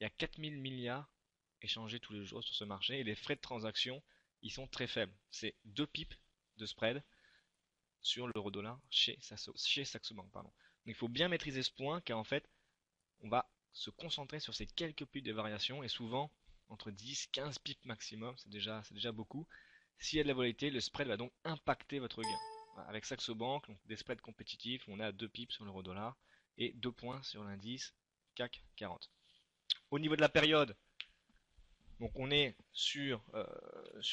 il y a 4000 milliards échangés tous les jours sur ce marché et les frais de transaction, ils sont très faibles. C'est 2 pips de spread sur l'euro-dollar chez Saxo Bank, pardon. Donc il faut bien maîtriser ce point car en fait, on va se concentrer sur ces quelques pips de variation et souvent entre 10 15 pips maximum, c'est déjà beaucoup. S'il y a de la volatilité, le spread va donc impacter votre gain. Voilà, avec Saxo Bank, donc des spreads compétitifs, on est à 2 pips sur l'euro dollar et 2 points sur l'indice CAC 40. Au niveau de la période, donc on est sur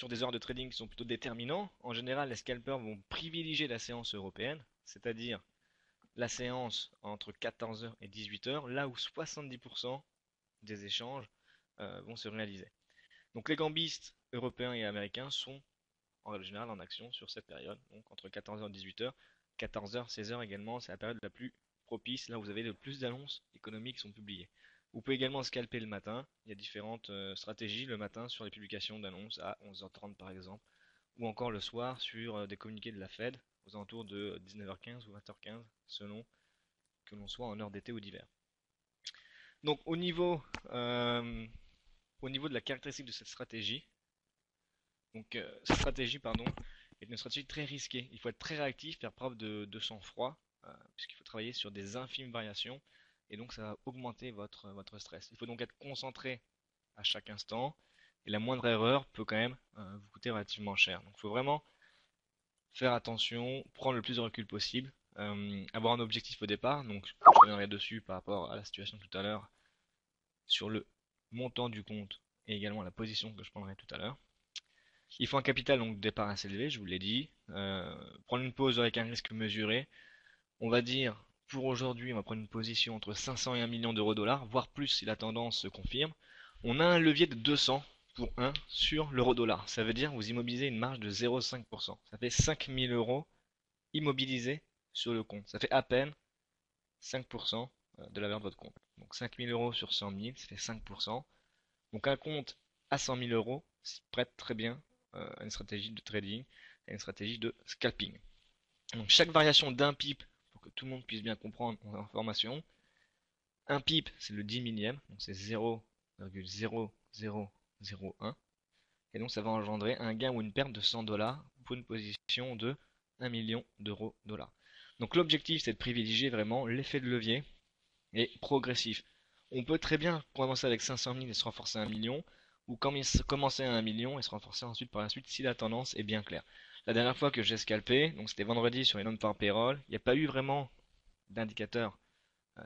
des heures de trading qui sont plutôt déterminants. En général, les scalpers vont privilégier la séance européenne, c'est-à-dire la séance entre 14h et 18h, là où 70% des échanges vont se réaliser. Donc les gambistes européens et américains sont en règle générale en action sur cette période, donc entre 14h et 18h, 14h, 16h également, c'est la période la plus propice, là où vous avez le plus d'annonces économiques qui sont publiées. Vous pouvez également scalper le matin, il y a différentes stratégies le matin sur les publications d'annonces à 11h30 par exemple, ou encore le soir sur des communiqués de la Fed aux alentours de 19h15 ou 20h15 selon que l'on soit en heure d'été ou d'hiver. Donc au niveau de la caractéristique de cette stratégie, donc cette stratégie pardon, est une stratégie très risquée. Il faut être très réactif, faire preuve de sang-froid, puisqu'il faut travailler sur des infimes variations, et donc ça va augmenter votre stress. Il faut donc être concentré à chaque instant, et la moindre erreur peut quand même vous coûter relativement cher. Donc il faut vraiment faire attention, prendre le plus de recul possible, avoir un objectif au départ, donc je reviendrai dessus par rapport à la situation tout à l'heure, sur le montant du compte et également la position que je prendrai tout à l'heure. Il faut un capital donc de départ assez élevé, je vous l'ai dit. Prendre une pause avec un risque mesuré. On va dire, pour aujourd'hui, on va prendre une position entre 500 et 1 million d'euros dollars, voire plus si la tendance se confirme. On a un levier de 200 pour 1 sur l'euro dollar. Ça veut dire vous immobilisez une marge de 0,5%. Ça fait 5000 euros immobilisés sur le compte. Ça fait à peine 5% de la valeur de votre compte. Donc 5000 euros sur 100 000, ça fait 5%. Donc un compte à 100 000 euros s'y prête très bien à une stratégie de trading, à une stratégie de scalping. Donc chaque variation d'un pip, pour que tout le monde puisse bien comprendre l'information, un pip c'est le 10 millième, donc c'est 0,0001, et donc ça va engendrer un gain ou une perte de 100 dollars pour une position de 1 million d'euros dollars. Donc l'objectif c'est de privilégier vraiment l'effet de levier et progressif. On peut très bien commencer avec 500 000 et se renforcer à 1 million, ou commencer à 1 million et se renforcer ensuite par la suite si la tendance est bien claire. La dernière fois que j'ai scalpé, donc c'était vendredi sur les non-farm payroll, il n'y a pas eu vraiment d'indicateurs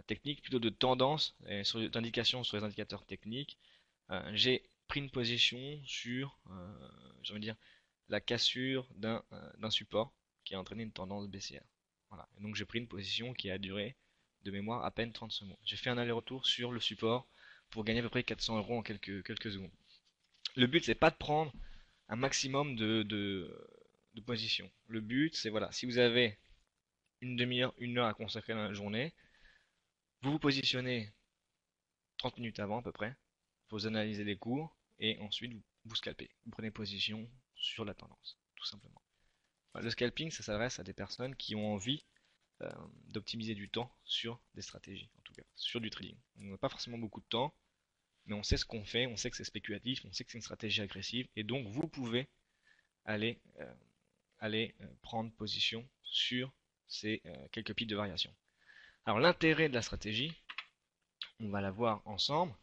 techniques, plutôt de tendance, d'indications sur les indicateurs techniques. J'ai pris une position sur, j'ai envie de dire, la cassure d'un support qui a entraîné une tendance baissière. Voilà. Et donc j'ai pris une position qui a duré de mémoire à peine 30 secondes. J'ai fait un aller-retour sur le support pour gagner à peu près 400 euros en quelques secondes. Le but c'est pas de prendre un maximum de positions. Le but c'est voilà, si vous avez une demi-heure, une heure à consacrer dans la journée, vous vous positionnez 30 minutes avant à peu près, vous analysez les cours et ensuite vous scalpez. Vous prenez position sur la tendance, tout simplement. Le scalping, ça s'adresse à des personnes qui ont envie euh, d'optimiser du temps sur des stratégies, en tout cas, sur du trading. On n'a pas forcément beaucoup de temps, mais on sait ce qu'on fait, on sait que c'est spéculatif, on sait que c'est une stratégie agressive, et donc vous pouvez aller prendre position sur ces quelques pics de variation. Alors l'intérêt de la stratégie, on va la voir ensemble,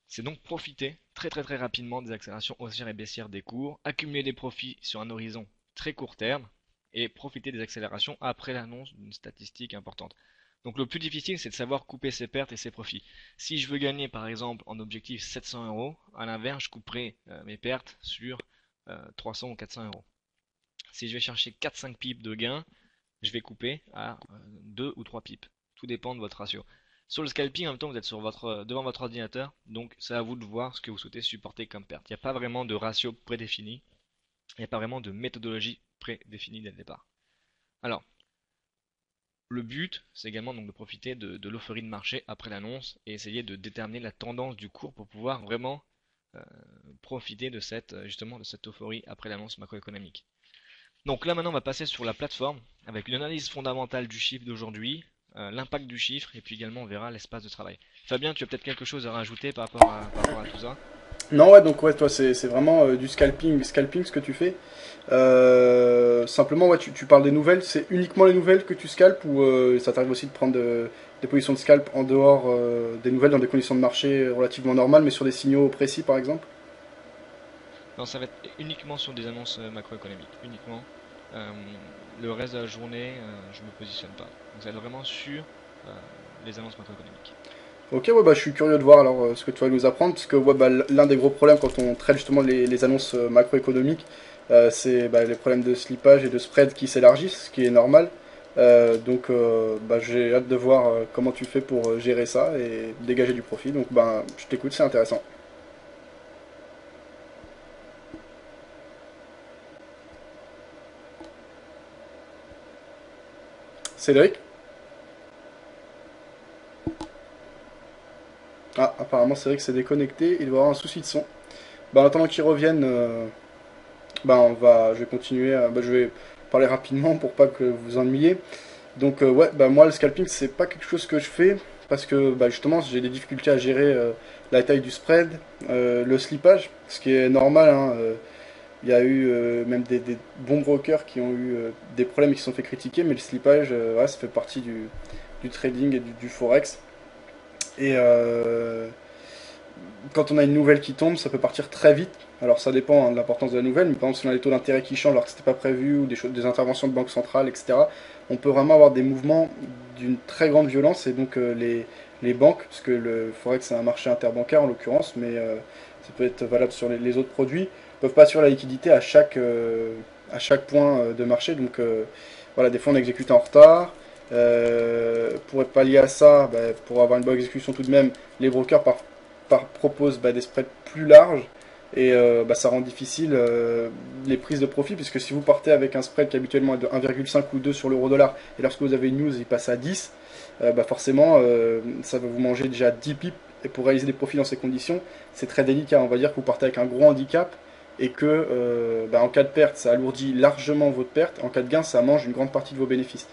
c'est donc profiter très très très rapidement des accélérations haussières et baissières des cours, accumuler des profits sur un horizon très court terme et profiter des accélérations après l'annonce d'une statistique importante. Donc le plus difficile c'est de savoir couper ses pertes et ses profits. Si je veux gagner par exemple en objectif 700 euros, à l'inverse je couperai mes pertes sur 300 ou 400 euros. Si je vais chercher 4-5 pips de gain, je vais couper à 2 ou 3 pips. Tout dépend de votre ratio. Sur le scalping, en même temps, vous êtes devant votre ordinateur, donc c'est à vous de voir ce que vous souhaitez supporter comme perte. Il n'y a pas vraiment de ratio prédéfini, il n'y a pas vraiment de méthodologie prédéfinie dès le départ. Alors, le but, c'est également donc de profiter de l'euphorie de marché après l'annonce et essayer de déterminer la tendance du cours pour pouvoir vraiment euh, profiter justement de cette euphorie après l'annonce macroéconomique. Donc là maintenant on va passer sur la plateforme avec une analyse fondamentale du chiffre d'aujourd'hui, l'impact du chiffre et puis également on verra l'espace de travail. Fabien, tu as peut-être quelque chose à rajouter par rapport à tout ça? Non, ouais, donc ouais, toi, c'est vraiment du scalping ce que tu fais. Simplement, ouais, tu parles des nouvelles. C'est uniquement les nouvelles que tu scalpes ou ça t'arrive aussi de prendre des positions de scalp en dehors des nouvelles dans des conditions de marché relativement normales, mais sur des signaux précis, par exemple? Non, ça va être uniquement sur des annonces macroéconomiques, uniquement. Le reste de la journée, je me positionne pas. Donc ça va être vraiment sur euh, les annonces macroéconomiques. Ok, ouais, bah, je suis curieux de voir alors ce que tu vas nous apprendre, parce que ouais, bah, l'un des gros problèmes quand on traite justement les annonces macroéconomiques, c'est bah, les problèmes de slippage et de spread qui s'élargissent, ce qui est normal. Bah, j'ai hâte de voir comment tu fais pour gérer ça et dégager du profit. Donc, bah, je t'écoute, c'est intéressant. Cédric? Ah, apparemment, Cédric s'est déconnecté, il doit avoir un souci de son. Bah, en attendant qu'il revienne, je vais continuer, bah, je vais parler rapidement pour pas que vous vous ennuyiez. Donc ouais, bah moi le scalping c'est pas quelque chose que je fais parce que bah, justement j'ai des difficultés à gérer la taille du spread, le slippage, ce qui est normal. Hein, il y a eu même des bons brokers qui ont eu des problèmes et qui se sont fait critiquer, mais le slippage, ouais, ça fait partie du trading et du forex. Et quand on a une nouvelle qui tombe, ça peut partir très vite. Alors ça dépend hein, de l'importance de la nouvelle, mais par exemple si on a les taux d'intérêt qui changent alors que c'était pas prévu, ou des interventions de banque centrale, etc., on peut vraiment avoir des mouvements d'une très grande violence, et donc les banques, parce que le Forex c'est un marché interbancaire en l'occurrence, mais ça peut être valable sur les autres produits, peuvent pas assurer la liquidité à chaque point de marché, donc voilà, des fois on exécute en retard. Pour pallier à ça, bah, pour avoir une bonne exécution tout de même, les brokers propose bah, des spreads plus larges et bah, ça rend difficile les prises de profit puisque si vous partez avec un spread qui habituellement est de 1,5 ou 2 sur l'euro dollar et lorsque vous avez une news il passe à 10, bah forcément ça va vous manger déjà 10 pips et pour réaliser des profits dans ces conditions c'est très délicat. On va dire que vous partez avec un gros handicap et que bah, en cas de perte ça alourdit largement votre perte, en cas de gain ça mange une grande partie de vos bénéfices.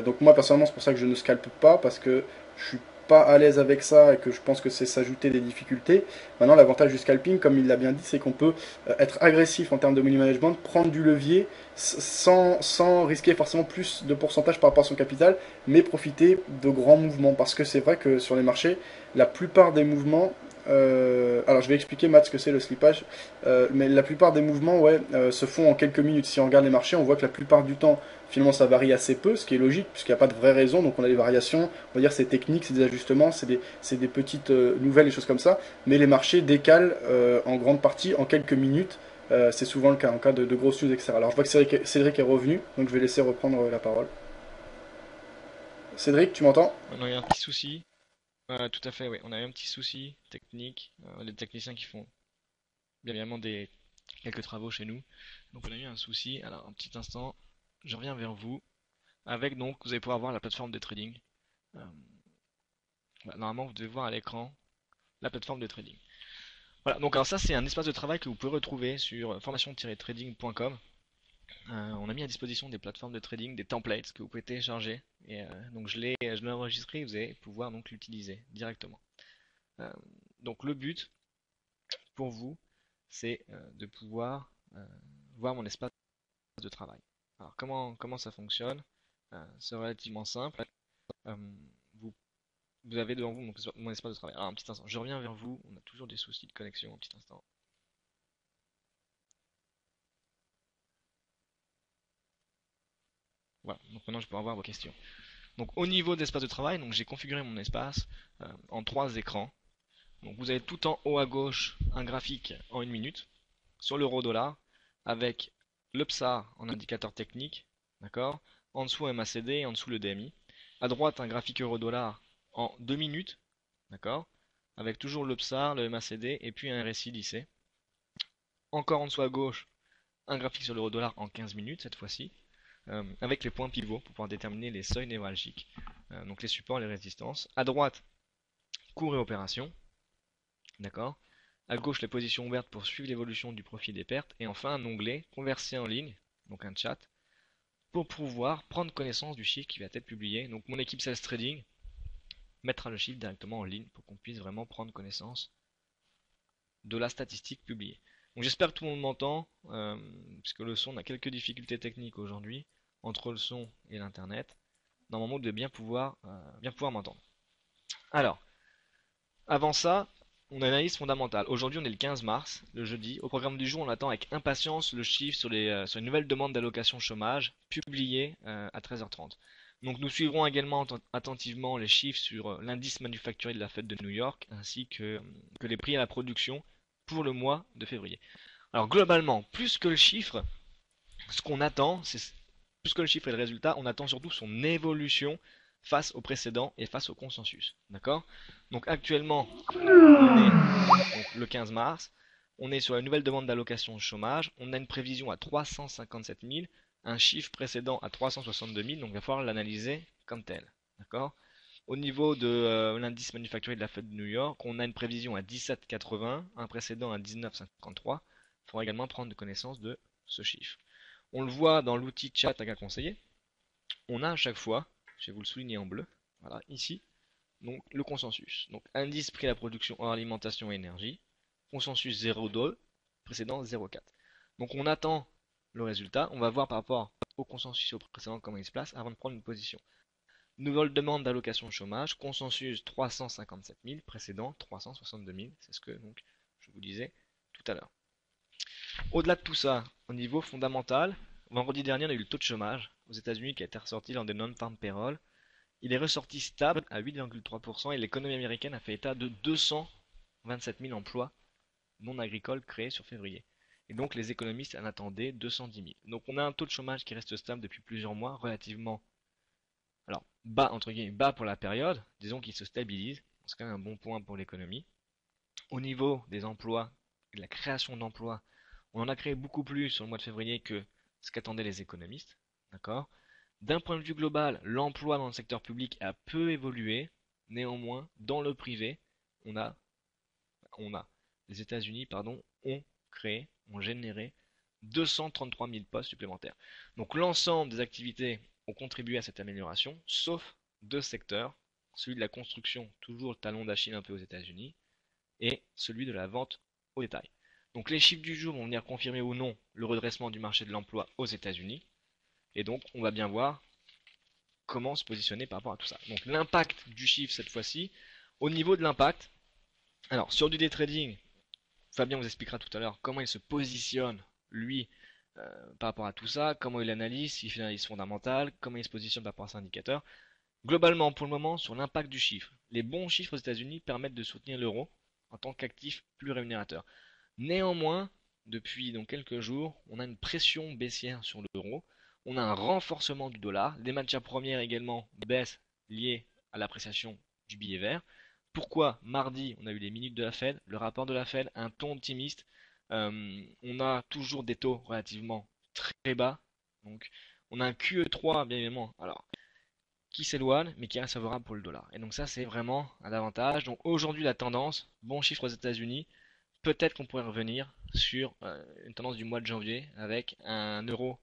Donc moi personnellement c'est pour ça que je ne scalpe pas parce que je suis pas à l'aise avec ça et que je pense que c'est s'ajouter des difficultés. Maintenant, l'avantage du scalping, comme il l'a bien dit, c'est qu'on peut être agressif en termes de money management, prendre du levier sans risquer forcément plus de pourcentage par rapport à son capital, mais profiter de grands mouvements. Parce que c'est vrai que sur les marchés, la plupart des mouvements, alors je vais expliquer Matt ce que c'est le slippage, mais la plupart des mouvements ouais, se font en quelques minutes. Si on regarde les marchés, on voit que la plupart du temps, finalement, ça varie assez peu, ce qui est logique, puisqu'il n'y a pas de vraie raison, donc on a des variations, on va dire c'est technique, c'est des ajustements, c'est des petites nouvelles, des choses comme ça, mais les marchés décalent en grande partie en quelques minutes, c'est souvent le cas, en cas de grosses news, etc. Alors je vois que Cédric est revenu, donc je vais laisser reprendre la parole. Cédric, tu m'entends? Maintenant, il y a un petit souci. Tout à fait, oui. On a eu un petit souci technique. Les techniciens qui font bien évidemment quelques travaux chez nous. Donc on a eu un souci. Alors un petit instant, je reviens vers vous. Avec donc, vous allez pouvoir voir la plateforme de trading. Euh, Normalement, vous devez voir à l'écran la plateforme de trading. Voilà, donc alors ça c'est un espace de travail que vous pouvez retrouver sur formation-trading.com. On a mis à disposition des plateformes de trading, des templates que vous pouvez télécharger. Et donc je l'ai enregistré et vous allez pouvoir donc l'utiliser directement. Euh, donc le but pour vous, c'est de pouvoir voir mon espace de travail. Alors comment ça fonctionne? C'est relativement simple. Euh, vous, vous avez devant vous mon espace de travail. Alors un petit instant, je reviens vers vous. On a toujours des soucis de connexion. Un petit instant. Voilà, donc maintenant je peux avoir vos questions. Donc au niveau de l'espace de travail, donc j'ai configuré mon espace en trois écrans. Donc vous avez tout en haut à gauche un graphique en une minute sur l'euro dollar avec le PSA en indicateur technique, d'accord? En dessous un MACD et en dessous le DMI. À droite un graphique euro dollar en 2 minutes, d'accord? Avec toujours le PSA, le MACD et puis un RSI lissé. Encore en dessous à gauche un graphique sur l'euro dollar en 15 minutes cette fois-ci, avec les points pivots pour pouvoir déterminer les seuils névralgiques, donc les supports et les résistances. À droite, cours et opération, d'accord. À gauche, les positions ouvertes pour suivre l'évolution du profit des pertes. Et enfin, un onglet converser en ligne, donc un chat, pour pouvoir prendre connaissance du chiffre qui va être publié. Donc mon équipe Sales Trading mettra le chiffre directement en ligne pour qu'on puisse vraiment prendre connaissance de la statistique publiée. Donc j'espère que tout le monde m'entend, puisque le son, on a quelques difficultés techniques aujourd'hui, entre le son et l'internet. Normalement, vous devez bien pouvoir m'entendre. Alors, avant ça, on a l'analyse fondamentale. Aujourd'hui, on est le 15 mars, le jeudi. Au programme du jour, on attend avec impatience le chiffre sur les nouvelles demandes d'allocation chômage publiées à 13h30. Donc nous suivrons également attentivement les chiffres sur l'indice manufacturier de la Fed de New York, ainsi que les prix à la production pour le mois de février. Alors globalement, plus que le chiffre, ce qu'on attend, c'est plus que le chiffre et le résultat, on attend surtout son évolution face au précédent et face au consensus. D'accord? Donc actuellement, on est donc, le 15 mars, on est sur la nouvelle demande d'allocation chômage, on a une prévision à 357 000, un chiffre précédent à 362 000, donc il va falloir l'analyser comme tel. D'accord? Au niveau de l'indice manufacturier de la Fed de New York, on a une prévision à 17,80, un précédent à 19,53. Il faudra également prendre connaissance de ce chiffre. On le voit dans l'outil chat à conseiller. On a à chaque fois, je vais vous le souligner en bleu, voilà, ici, donc le consensus. Donc indice prix à la production hors alimentation et énergie, consensus 0,2, précédent 0,4. Donc on attend le résultat, on va voir par rapport au consensus et au précédent comment il se place avant de prendre une position. Nouvelle demande d'allocation chômage, consensus 357 000, précédent 362 000, c'est ce que donc, je vous disais tout à l'heure. Au-delà de tout ça, au niveau fondamental, vendredi dernier on a eu le taux de chômage aux États-Unis qui a été ressorti lors des non-farm payroll. Il est ressorti stable à 8,3% et l'économie américaine a fait état de 227 000 emplois non agricoles créés sur février. Et donc les économistes en attendaient 210 000. Donc on a un taux de chômage qui reste stable depuis plusieurs mois, relativement bas, entre guillemets, bas pour la période, disons qu'il se stabilise, c'est quand même un bon point pour l'économie. Au niveau des emplois, de la création d'emplois, on en a créé beaucoup plus sur le mois de février que ce qu'attendaient les économistes, d'accord? D'un point de vue global, l'emploi dans le secteur public a peu évolué, néanmoins, dans le privé, les États-Unis, ont généré 233 000 postes supplémentaires. Donc l'ensemble des activités ont contribué à cette amélioration, sauf deux secteurs, celui de la construction, toujours le talon d'Achille un peu aux États-Unis, et celui de la vente au détail. Donc les chiffres du jour vont venir confirmer ou non le redressement du marché de l'emploi aux États-Unis, et donc on va bien voir comment se positionner par rapport à tout ça. Donc l'impact du chiffre cette fois-ci, au niveau de l'impact, alors sur du day trading, Fabien vous expliquera tout à l'heure comment il se positionne, lui, par rapport à tout ça, comment il analyse, s'il fait une analyse fondamentale, comment il se positionne par rapport à ces indicateurs. Globalement, pour le moment, sur l'impact du chiffre, les bons chiffres aux États-Unis permettent de soutenir l'euro en tant qu'actif plus rémunérateur. Néanmoins, depuis donc quelques jours, on a une pression baissière sur l'euro, on a un renforcement du dollar, les matières premières également baissent liées à l'appréciation du billet vert. Pourquoi mardi on a eu les minutes de la Fed, le rapport de la Fed, un ton optimiste, on a toujours des taux relativement très bas, donc on a un QE3 bien évidemment, alors qui s'éloigne mais qui reste favorable pour le dollar. Et donc ça c'est vraiment un avantage. Donc aujourd'hui la tendance, bon chiffre aux États-Unis, peut-être qu'on pourrait revenir sur une tendance du mois de janvier avec un euro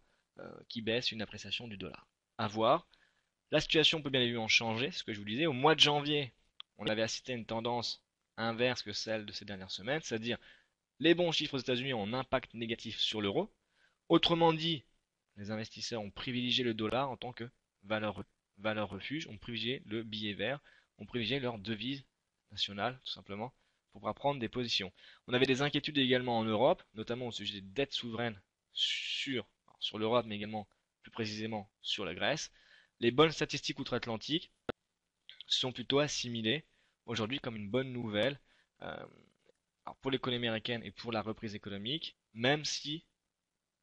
qui baisse, une appréciation du dollar. À voir. La situation peut bien évidemment changer, c'est ce que je vous disais. Au mois de janvier, on avait assisté à une tendance inverse que celle de ces dernières semaines, c'est-à-dire les bons chiffres aux États-Unis ont un impact négatif sur l'euro. Autrement dit, les investisseurs ont privilégié le dollar en tant que valeur refuge, ont privilégié le billet vert, ont privilégié leur devise nationale, tout simplement, pour pouvoir prendre des positions. On avait des inquiétudes également en Europe, notamment au sujet des dettes souveraines sur l'Europe, mais également plus précisément sur la Grèce. Les bonnes statistiques outre-Atlantique sont plutôt assimilées aujourd'hui comme une bonne nouvelle pour l'économie américaine et pour la reprise économique, même si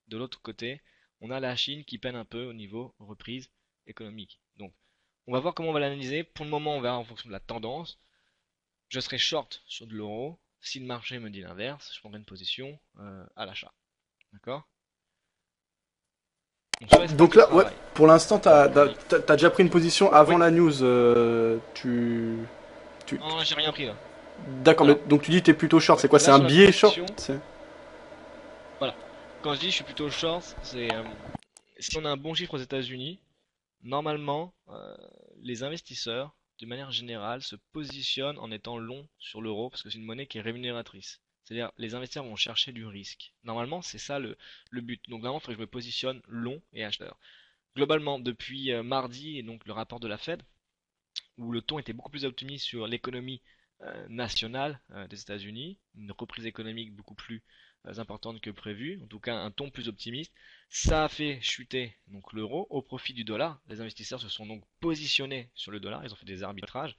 de l'autre côté, on a la Chine qui peine un peu au niveau reprise économique. Donc, on va voir comment on va l'analyser. Pour le moment, on verra en fonction de la tendance. Je serai short sur de l'euro. Si le marché me dit l'inverse, je prendrai une position à l'achat. D'accord? Donc là, ouais, pour l'instant, t'as déjà pris une position avant la news. Non, j'ai rien pris là. D'accord, mais donc tu dis que t'es plutôt short. C'est quoi? C'est un billet short? Voilà. Quand je dis je suis plutôt short, c'est si on a un bon chiffre aux États-Unis, normalement, les investisseurs, de manière générale, se positionnent en étant longs sur l'euro parce que c'est une monnaie qui est rémunératrice. C'est-à-dire, les investisseurs vont chercher du risque. Normalement, c'est ça le but. Donc, normalement, il faudrait que je me positionne long et acheteur. Globalement, depuis mardi et donc le rapport de la Fed, où le ton était beaucoup plus optimiste sur l'économie nationale des États-Unis, une reprise économique beaucoup plus importante que prévu, en tout cas un ton plus optimiste. Ça a fait chuter donc l'euro au profit du dollar. Les investisseurs se sont donc positionnés sur le dollar, ils ont fait des arbitrages.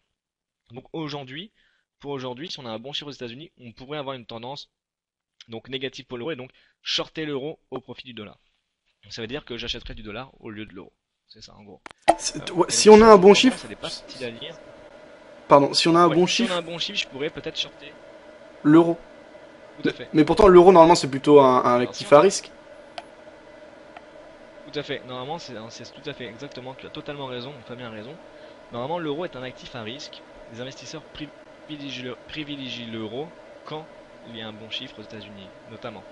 Donc aujourd'hui, pour aujourd'hui, si on a un bon chiffre aux États-Unis, on pourrait avoir une tendance donc négative pour l'euro et donc shorter l'euro au profit du dollar. Donc ça veut dire que j'achèterai du dollar au lieu de l'euro. C'est ça en gros. Ouais, Et si donc on a ça, un cette bon tendance, chiffre, elle est pas facile à lire. pardon, si on a un Ouais, bon si on a chiffre, un bon chiffre, je pourrais peut-être shorter. l'euro. Tout à fait. Mais pourtant, l'euro, normalement, c'est plutôt un Alors si actif on à a... risque. Tout à fait. Normalement, c'est tout à fait exactement. Tu as totalement raison, Fabien a raison. Normalement, l'euro est un actif à risque. Les investisseurs privilégient l'euro quand il y a un bon chiffre aux États-Unis, notamment.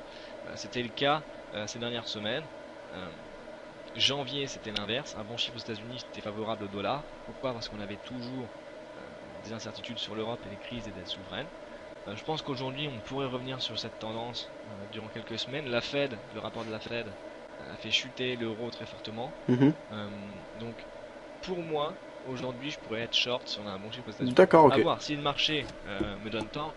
C'était le cas ces dernières semaines. Euh, Janvier, c'était l'inverse. Un bon chiffre aux États-Unis, c'était favorable au dollar. Pourquoi? Parce qu'on avait toujours des incertitudes sur l'Europe et les crises et dettes souveraines. Je pense qu'aujourd'hui, on pourrait revenir sur cette tendance durant quelques semaines. La Fed, le rapport de la Fed, a fait chuter l'euro très fortement. Mhm. Donc, pour moi, aujourd'hui, je pourrais être short si on a un bon chiffre aux États-Unis. D'accord, À ok. voir, si le marché me donne tort,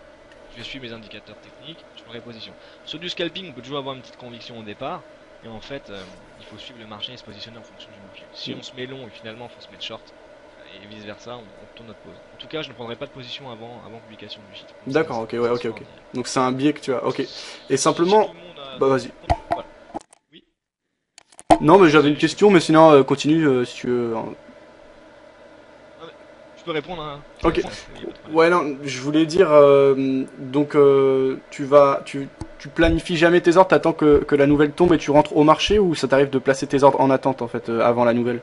je vais suivre mes indicateurs techniques, je ferai position. Sur du scalping, on peut toujours avoir une petite conviction au départ. Et en fait, il faut suivre le marché et se positionner en fonction du marché. Si on se met long et finalement il faut se mettre short, et vice versa, on tourne notre pause. En tout cas, je ne prendrai pas de position avant publication du chiffre. Donc D'accord, ok, ouais, ça ok, se fait en ok. direct. Donc c'est un biais que tu as, ok. Et Si simplement, tout le monde a... bah vas-y. Voilà. Oui, Non, mais j'avais une désolé, je t'ai question, mais coupé. sinon, continue si tu veux. Ah, mais je peux répondre, hein. Ok. Il n'y a pas de problème. Ouais, non, je voulais dire, donc tu planifies jamais tes ordres, t'attends que la nouvelle tombe et tu rentres au marché ou ça t'arrive de placer tes ordres en attente en fait avant la nouvelle?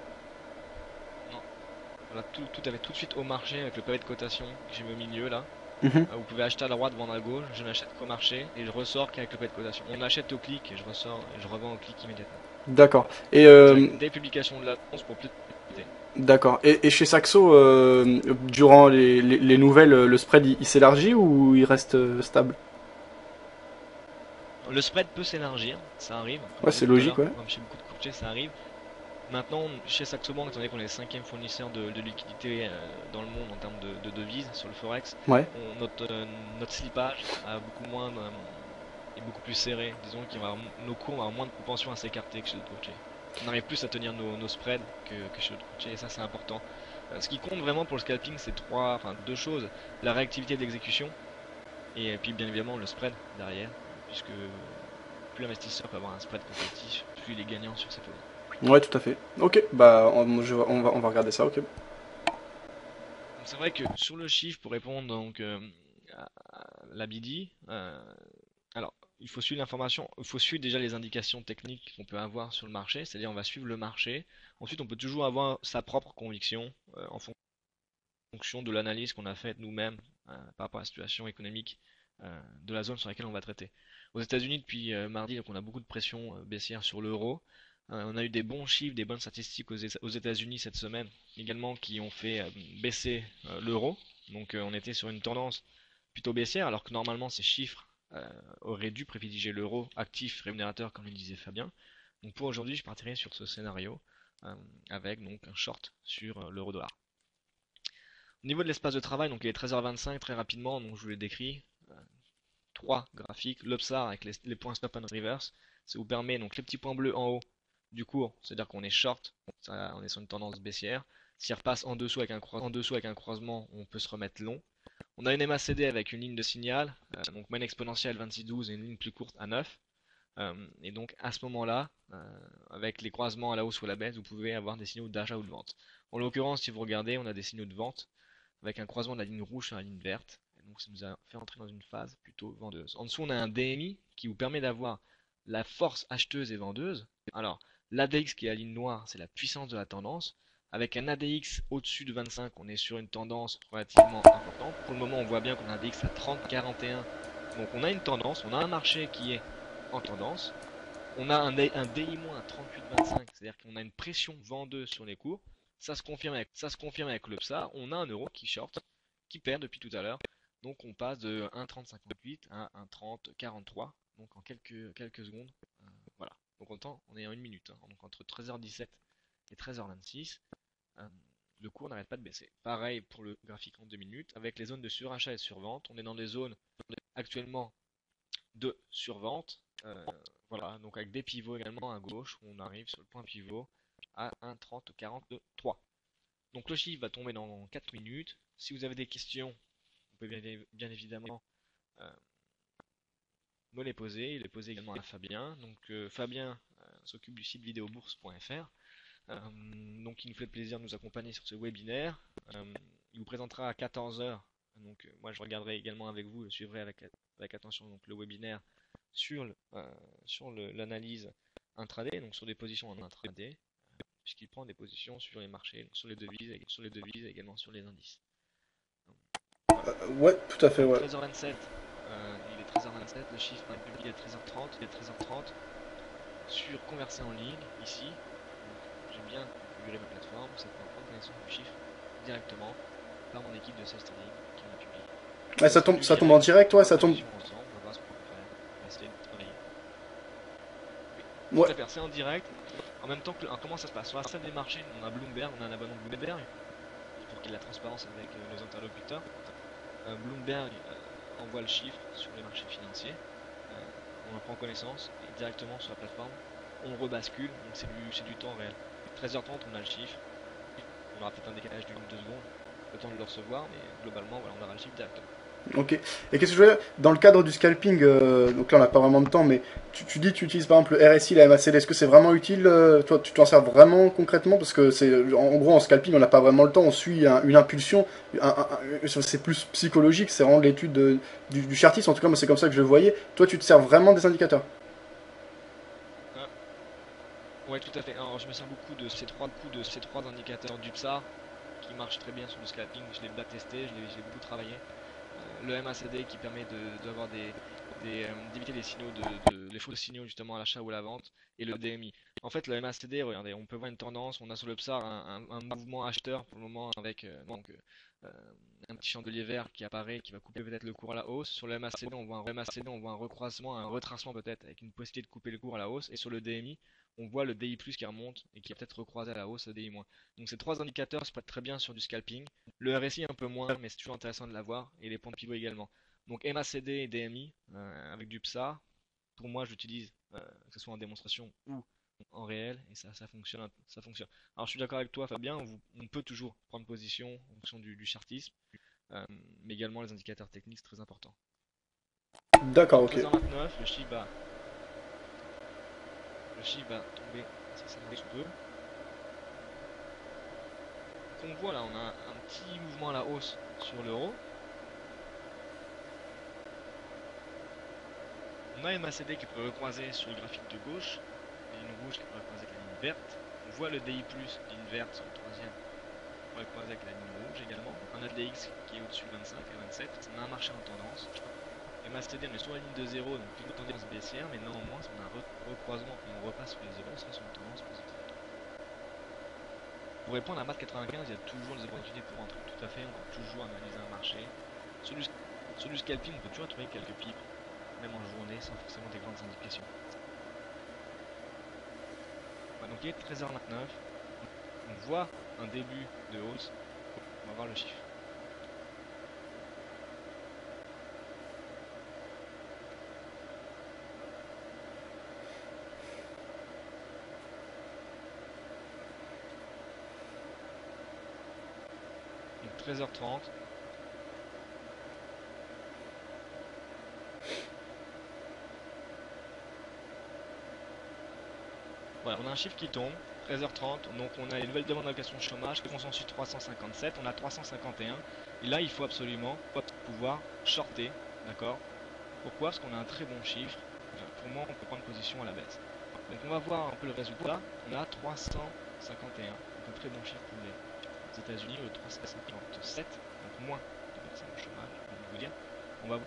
Non, voilà, tout avait tout de suite au marché avec le pavé de cotation que j'ai mis au milieu là. Mhm. Vous pouvez acheter à droite, vendre à gauche. Je n'achète qu'au marché et je ressors qu'avec le pavé de cotation. On achète au clic et je ressors et je revends au clic immédiatement. D'accord. Et Direct, dès publication de l'annonce pour plus de visibilité. d'accord. Et chez Saxo, durant les nouvelles, le spread il s'élargit ou il reste stable? Le spread peut s'élargir, ça arrive, comme Ouais, dans c'est beaucoup de logique, dollars, ouais. comme chez beaucoup de courtiers, ça arrive. Maintenant, chez Saxo Bank, étant donné qu'on est le cinquième fournisseur de liquidité dans le monde en termes de devises sur le Forex, Ouais. notre slippage a beaucoup moins, est beaucoup plus serré. Disons que nos cours vont avoir moins de propension à s'écarter que chez d'autres courtiers. On arrive plus à tenir nos spreads que chez d'autres courtiers, et ça c'est important. Ce qui compte vraiment pour le scalping, c'est deux choses. La réactivité d'exécution, et puis bien évidemment le spread derrière, puisque plus l'investisseur peut avoir un spread compétitif, plus il est gagnant sur ses positions. Ouais, tout à fait. Ok, bah on va regarder ça, ok. Donc c'est vrai que sur le chiffre, pour répondre donc à la BD, alors il faut suivre l'information, il faut suivre déjà les indications techniques qu'on peut avoir sur le marché, c'est-à-dire on va suivre le marché. Ensuite, on peut toujours avoir sa propre conviction en fonction de l'analyse qu'on a faite nous-mêmes par rapport à la situation économique de la zone sur laquelle on va traiter. Aux États-Unis, depuis mardi, donc on a beaucoup de pression baissière sur l'euro. On a eu des bons chiffres, des bonnes statistiques aux États-Unis cette semaine également qui ont fait baisser l'euro. Donc on était sur une tendance plutôt baissière, alors que normalement ces chiffres auraient dû privilégier l'euro actif rémunérateur, comme le disait Fabien. Donc pour aujourd'hui, je partirai sur ce scénario euh, avec donc un short sur l'euro dollar. Au niveau de l'espace de travail, donc il est 13h25 très rapidement, donc je vous l'ai décrit. Trois graphiques, l'upside avec les points stop and reverse, ça vous permet donc les petits points bleus en haut du cours, c'est-à-dire qu'on est short, on est sur une tendance baissière. S'il repasse en dessous avec un croisement, on peut se remettre long. On a une MACD avec une ligne de signal, donc moyenne exponentielle 26,12 et une ligne plus courte à 9. Et donc à ce moment-là, avec les croisements à la hausse ou à la baisse, vous pouvez avoir des signaux d'achat ou de vente. En l'occurrence, si vous regardez, on a des signaux de vente avec un croisement de la ligne rouge sur la ligne verte. Et donc ça nous a fait entrer dans une phase plutôt vendeuse. En dessous, on a un DMI qui vous permet d'avoir la force acheteuse et vendeuse. Alors, l'ADX qui est la ligne noire, c'est la puissance de la tendance. Avec un ADX au-dessus de 25, on est sur une tendance relativement importante. Pour le moment, on voit bien qu'on a un ADX à 30,41. Donc on a une tendance, on a un marché qui est en tendance. On a un DI- 38,25, c'est-à-dire qu'on a une pression vendeuse sur les cours. Ça se confirme avec le PSA. On a un euro qui short, qui perd depuis tout à l'heure. Donc on passe de 1,3058 à 1,3043. Donc en quelques secondes. Voilà. Donc on est en une minute. Hein. Donc entre 13h17 et 13h26. Le cours n'arrête pas de baisser. Pareil pour le graphique en 2 minutes. Avec les zones de surachat et survente. On est dans des zones actuellement de survente. Voilà, donc avec des pivots également à gauche, où on arrive sur le point pivot à 1,3043. Donc le chiffre va tomber dans 4 minutes. Si vous avez des questions, vous pouvez bien évidemment me les poser. Il les poser également à Fabien. Donc Fabien s'occupe du site vidéobourse.fr. Donc il nous fait plaisir de nous accompagner sur ce webinaire. Il vous présentera à 14h. Donc moi je regarderai également avec vous, je suivrai avec attention donc, le webinaire sur l'analyse intraday, donc sur des positions en intraday, puisqu'il prend des positions sur les marchés, donc sur les devises et également sur les indices. Voilà. Ouais, tout à fait, ouais. 13h27, il est 13h27, le chiffre est publié à 13h30, il est 13h30 sur Converser en ligne, ici. Donc j'ai bien configuré ma plateforme, c'est pour prendre connaissance du chiffre directement par mon équipe de sales trading qui l'a publié. Ouais, ça tombe en direct, ouais, ça tombe. Ensemble, on va voir ce qu'on peut faire, on va essayer de travailler. Oui, Ouais. tout à fait, c'est en direct. En même temps que comment ça se passe? Sur la salle des marchés, on a Bloomberg, on a un abonnement Bloomberg pour qu'il y ait de la transparence avec nos interlocuteurs. Bloomberg envoie le chiffre sur les marchés financiers. On en prend connaissance et directement sur la plateforme, on rebascule, donc c'est du temps réel. 13h30, on a le chiffre. On aura peut-être un décalage d'une ou deux secondes, le temps de le recevoir, mais globalement, voilà, on aura le chiffre directement. Ok. Et qu'est-ce que je veux dire? Dans le cadre du scalping, donc là on n'a pas vraiment de temps, mais tu dis que tu utilises par exemple le RSI, la MACD. Est-ce que c'est vraiment utile? Toi, tu t'en sers vraiment concrètement? Parce que en gros, en scalping, on n'a pas vraiment le temps, on suit une impulsion. C'est plus psychologique, c'est vraiment de l'étude du chartiste. En tout cas, moi, c'est comme ça que je le voyais. Toi, tu te sers vraiment des indicateurs? Ah, ouais, tout à fait. Alors, je me sers beaucoup de ces trois indicateurs du PSA qui marchent très bien sur le scalping. Je l'ai testé, je l'ai beaucoup travaillé. Le MACD qui permet d'avoir d'éviter les signaux les faux signaux justement à l'achat ou à la vente, et le DMI. En fait, le MACD, regardez, on peut voir une tendance. On a sur le PSAR un mouvement acheteur pour le moment avec un petit chandelier vert qui apparaît, qui va couper peut-être le cours à la hausse. Sur le MACD, on voit un recroisement, un retracement peut-être avec une possibilité de couper le cours à la hausse. Et sur le DMI, on voit le DI+ qui remonte et qui va peut-être recroiser à la hausse le DI-. Donc ces trois indicateurs se prêtent très bien sur du scalping. Le RSI un peu moins, mais c'est toujours intéressant de l'avoir, et les points de pivot également. Donc MACD et DMI avec du PSA, pour moi j'utilise que ce soit en démonstration ou en réel, et ça fonctionne un peu, ça fonctionne. Alors je suis d'accord avec toi Fabien, on peut toujours prendre position en fonction du chartisme, mais également les indicateurs techniques c'est très important. D'accord, Donc ok. 13h29, le chiffre va tomber, ça s'avance un peu. Donc on voit là, on a un petit mouvement à la hausse sur l'euro. On a MACD qui peut recroiser sur le graphique de gauche, la ligne rouge qui peut recroiser avec la ligne verte. On voit le DI+, ligne verte sur le troisième, qui peut recroiser avec la ligne rouge également. On a le DX qui est au-dessus de 25 et 27. On a un marché en tendance. MACD, on est sur la ligne de 0, donc plutôt tendance baissière, mais néanmoins, si on a un recroisement et on repasse sur les 0, on sera sur une tendance positive. Pour répondre à MAT95, il y a toujours des opportunités pour entrer. Tout à fait, on peut toujours analyser un marché. Sur du scalping, on peut toujours trouver quelques pics, même en journée, sans forcément des grandes indications. Voilà, donc il est 13h29. On voit un début de hausse. On va voir le chiffre. Donc 13h30. Voilà, on a un chiffre qui tombe. 13h30. Donc on a une nouvelle demande d'allocation de chômage. Consensus 357. On a 351. Et là, il faut absolument pouvoir shorter. D'accord? Pourquoi? Parce qu'on a un très bon chiffre. Pour moi, on peut prendre position à la baisse. Donc on va voir un peu le résultat. On a 351. Donc un très bon chiffre pour les États-Unis, le 357. Donc moins de personnes au chômage, j'ai envie de vous dire. On va,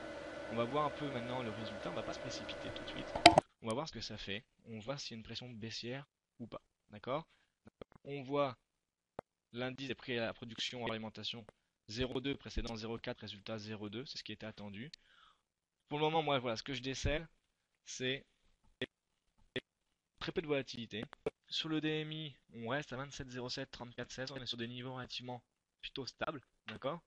on va voir un peu maintenant le résultat. On va pas se précipiter tout de suite. On va voir ce que ça fait. On voit s'il y a une pression baissière ou pas. D'accord? On voit l'indice des prix à la production en alimentation 0,2 précédent 0,4, résultat 0,2, c'est ce qui était attendu. Pour le moment, moi, voilà, ce que je décèle, c'est très peu de volatilité. Sur le DMI, on reste à 27,07, 34,16, on est sur des niveaux relativement plutôt stables, d'accord?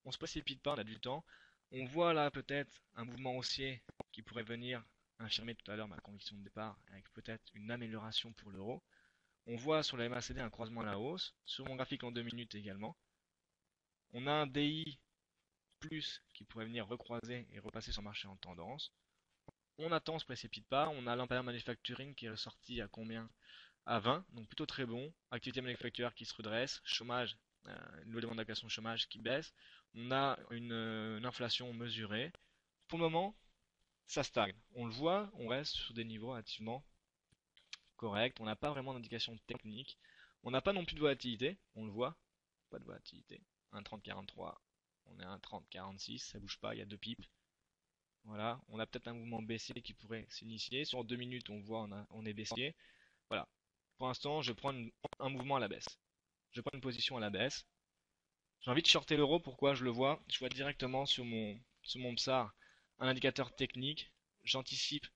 On se précipite pas, on a du temps. On voit là peut-être un mouvement haussier qui pourrait venir infirmer tout à l'heure ma conviction de départ avec peut-être une amélioration pour l'euro. On voit sur la MACD un croisement à la hausse, sur mon graphique en 2 minutes également. On a un DI plus qui pourrait venir recroiser et repasser sur le marché en tendance. On attend, on se précipite pas. On a l'Empire Manufacturing qui est ressorti à combien? À 20, donc plutôt très bon. Activité manufacturière qui se redresse, chômage, une nouvelle demande d'allocation chômage qui baisse. On a une inflation mesurée. Pour le moment, ça stagne. On le voit, on reste sur des niveaux relativement corrects. On n'a pas vraiment d'indication technique. On n'a pas non plus de volatilité, on le voit. Pas de volatilité. 1,3043, on est à 1,3046, ça bouge pas, il y a 2 pips. Voilà, on a peut-être un mouvement baissier qui pourrait s'initier. Sur 2 minutes, on voit on est baissier. Voilà. Pour l'instant, je prends un mouvement à la baisse. Je prends une position à la baisse. J'ai envie de shorter l'euro, pourquoi je le vois? Je vois directement sur mon PSAR un indicateur technique. J'anticipe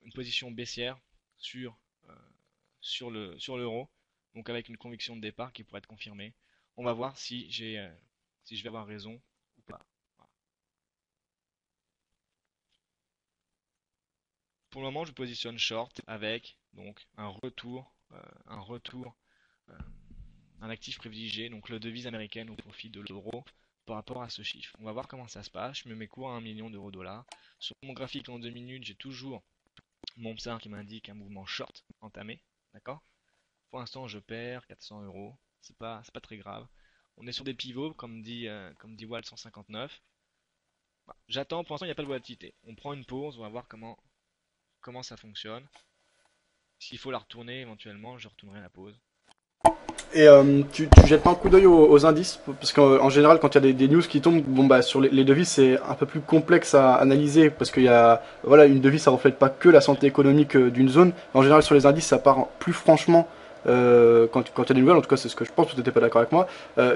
une position baissière sur, euh, sur l'euro. Donc avec une conviction de départ qui pourrait être confirmée. On va voir si je vais avoir raison ou pas. Voilà. Pour le moment, je positionne short avec donc un retour, euh, un actif privilégié, donc le devise américaine au profit de l'euro par rapport à ce chiffre. On va voir comment ça se passe. Je me mets court à 1 million d'euros dollars. Sur mon graphique en 2 minutes, j'ai toujours mon PSAR qui m'indique un mouvement short entamé. D'accord? Pour l'instant, je perds 400 euros. C'est pas très grave. On est sur des pivots, comme dit Walt 159. Voilà. J'attends, pour l'instant, il n'y a pas de volatilité. On prend une pause, on va voir comment ça fonctionne. S'il faut la retourner, éventuellement, je retournerai la pause. Et tu jettes pas un coup d'œil aux indices parce qu'en général quand il y a des news qui tombent, bon bah sur les devises c'est un peu plus complexe à analyser parce qu'il y a voilà une devise ça reflète pas que la santé économique d'une zone. En général sur les indices ça part plus franchement quand il y a des nouvelles, en tout cas c'est ce que je pense, tu n'étais pas d'accord avec moi.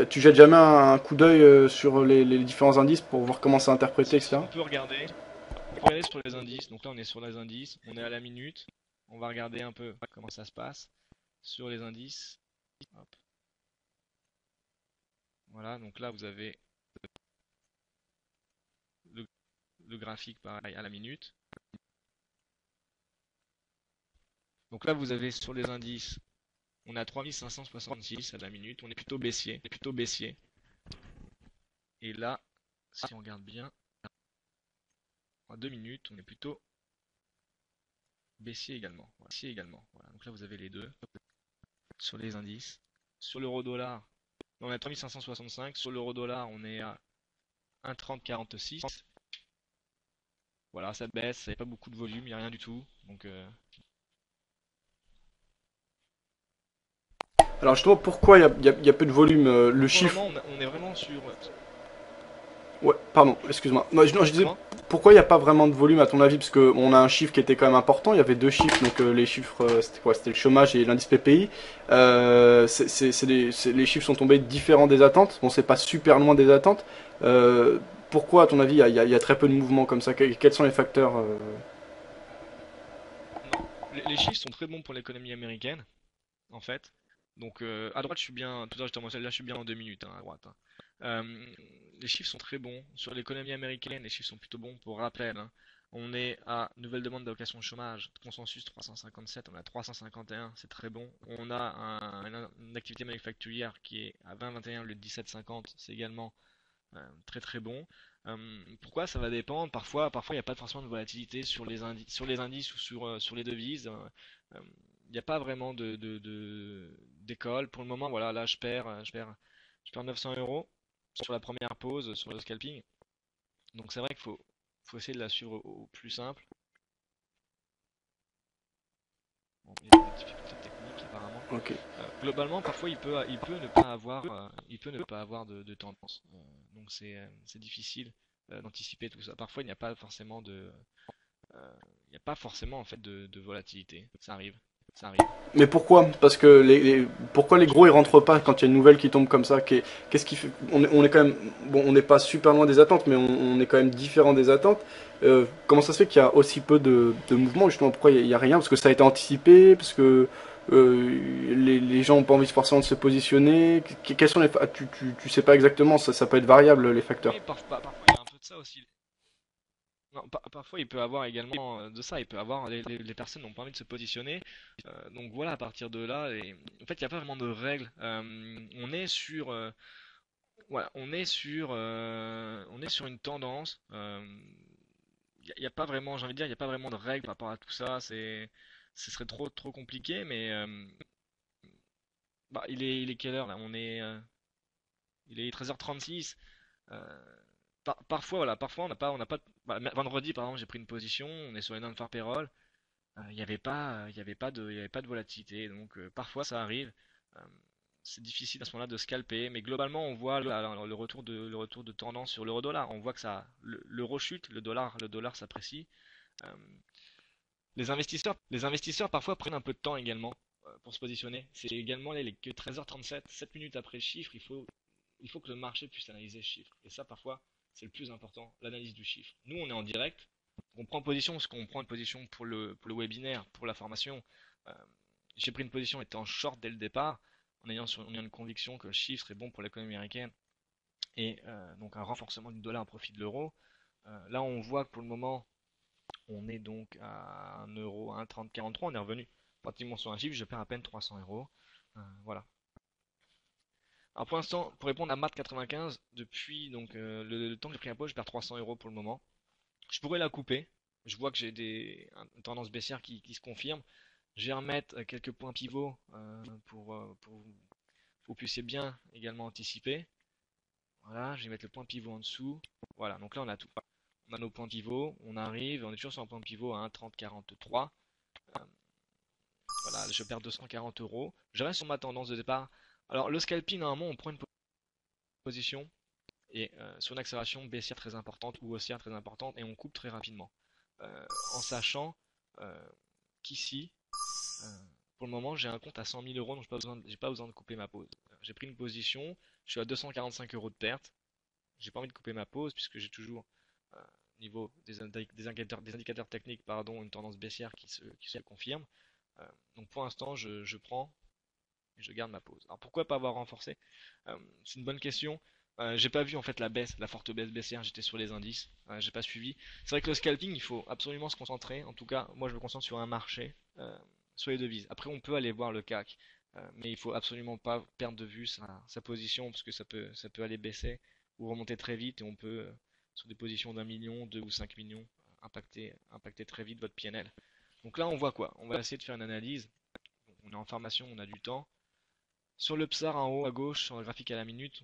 Tu jettes jamais un coup d'œil sur les différents indices pour voir comment c'est interprété, Si, si, etc. on peut regarder sur les indices. Donc là, on est sur les indices, on est à la minute. On va regarder un peu comment ça se passe sur les indices. Hop. Voilà, donc là, vous avez le, le graphique pareil à la minute. Donc là, vous avez sur les indices, on est à 3566 à la minute. On est plutôt baissier, plutôt baissier. Et là, si on regarde bien, en 2 minutes, on est plutôt baissier également. Voilà, baissier également. Voilà, donc là, vous avez les deux sur les indices. Sur l'euro dollar, on est à 3565. Sur l'euro dollar, on est à 1,3046. Voilà, ça baisse, il n'y a pas beaucoup de volume, il n'y a rien du tout. Donc, Alors justement pourquoi il y a peu de volume le pour le chiffre. moment, on est vraiment sur. Ouais, pardon, excuse-moi. Non, je disais, Comment? pourquoi il n'y a pas vraiment de volume à ton avis? Parce qu'on a un chiffre qui était quand même important. Il y avait deux chiffres, donc les chiffres, c'était quoi? C'était le chômage et l'indice PPI. Les chiffres sont tombés différents des attentes. Bon, c'est pas super loin des attentes. Pourquoi, à ton avis, il y a très peu de mouvements comme ça? Quels sont les facteurs Non. Les chiffres sont très bons pour l'économie américaine, en fait. Donc, à droite, je suis bien. Tout à l'heure, j'étais en là, je suis bien en 2 minutes, hein, à droite. Hein. Les chiffres sont très bons. Sur l'économie américaine, les chiffres sont plutôt bons. Pour rappel, hein, on est à nouvelle demande d'allocation chômage, consensus 357, on est à 351, c'est très bon. On a une activité manufacturière qui est à 20,21, le 17,50, c'est également très très bon. Pourquoi? Ça va dépendre. Parfois, il n'y a pas forcément de volatilité sur les indices ou sur les devises. Il n'y a pas vraiment d'école. Pour le moment, voilà, là, je perds 900 euros sur la première pause, sur le scalping. Donc c'est vrai faut essayer de la suivre au plus simple. Bon, il y a des difficultés techniques apparemment. Ok. Globalement, parfois il peut ne pas avoir de tendance. Donc c'est difficile d'anticiper tout ça. Parfois il n'y a pas forcément il n'y a pas forcément en fait de volatilité. Ça arrive, ça arrive. Mais pourquoi? Parce que pourquoi les gros ils rentrent pas quand il y a une nouvelle qui tombe comme ça? Qu'est-ce qui fait? On est quand même, bon, on n'est pas super loin des attentes, mais on est quand même différent des attentes. Comment ça se fait qu'il y a aussi peu de mouvements? Justement, pourquoi il y a rien? Parce que ça a été anticipé, parce que les gens ont pas envie forcément de se positionner. Quels sont tu sais pas exactement, ça peut être variable les facteurs. Oui, parfois il y a un peu de ça aussi. Non, parfois il peut avoir également de ça, il peut avoir les personnes n'ont pas envie de se positionner. Donc voilà, à partir de là, en fait il n'y a pas vraiment de règles. On est sur, voilà, on est sur une tendance. Il y a pas vraiment, j'ai envie de dire, il n'y a pas vraiment de règles par rapport à tout ça. Ce serait trop compliqué, mais bah, il est quelle heure là? Il est 13h36. Euh, parfois, voilà, parfois on n'a pas. Voilà, vendredi, par exemple, j'ai pris une position. On est sur les non-farm payroll. Il y avait pas de volatilité. Donc parfois ça arrive. Euh, c'est difficile à ce moment-là de scalper, mais globalement on voit le retour de tendance sur l'euro-dollar. On voit que l'euro chute, le dollar s'apprécie. Euh, les investisseurs parfois prennent un peu de temps également pour se positionner. C'est également là, que 13h37, 7 minutes après le chiffre, il faut que le marché puisse analyser ce chiffre. Et ça, parfois, c'est le plus important, l'analyse du chiffre. Nous, on est en direct, on prend position parce qu'on prend une position pour le webinaire, pour la formation. Euh, j'ai pris une position étant short dès le départ, en ayant une conviction que le chiffre serait bon pour l'économie américaine et donc un renforcement du dollar au profit de l'euro. Là, on voit que pour le moment, on est donc à 1 euro, à 1,3043. On est revenu pratiquement sur un chiffre. Je perds à peine 300 euros. Voilà. Alors pour l'instant, pour répondre à Matt95, depuis donc le temps que j'ai pris la pause, je perds 300 euros pour le moment. Je pourrais la couper. Je vois que j'ai une tendance baissière qui se confirme. Je vais remettre quelques points pivots pour que vous puissiez bien également anticiper. Voilà, je vais mettre le point pivot en dessous. Voilà, donc là on a tout. On a nos points pivots, on arrive, on est toujours sur un point pivot à 1,3043. Euh, voilà, je perds 240 euros. Je reste sur ma tendance de départ. Alors le scalping, normalement, on prend une position et sur une accélération baissière très importante ou haussière très importante et on coupe très rapidement. En sachant euh, qu'ici, euh, pour le moment, j'ai un compte à 100 000 euros, donc j'ai pas besoin de couper ma pause. J'ai pris une position, je suis à 245 euros de perte. J'ai pas envie de couper ma pause puisque j'ai toujours euh, niveau des indicateurs techniques, pardon, une tendance baissière qui se confirme. Donc pour l'instant, je prends et je garde ma pause. Alors pourquoi pas avoir renforcé? C'est une bonne question. J'ai pas vu en fait la baisse, la forte baisse baissière, j'étais sur les indices, j'ai pas suivi. C'est vrai que le scalping, il faut absolument se concentrer. En tout cas, moi je me concentre sur un marché, sur les devises. Après, on peut aller voir le CAC, mais il faut absolument pas perdre de vue sa position parce que ça peut aller baisser ou remonter très vite et on peut, sur des positions d'un million, 2 ou 5 millions, impacter très vite votre PNL. Donc là, on voit quoi? On va essayer de faire une analyse. On est en formation, on a du temps. Sur le PSAR en haut à gauche, sur le graphique à la minute,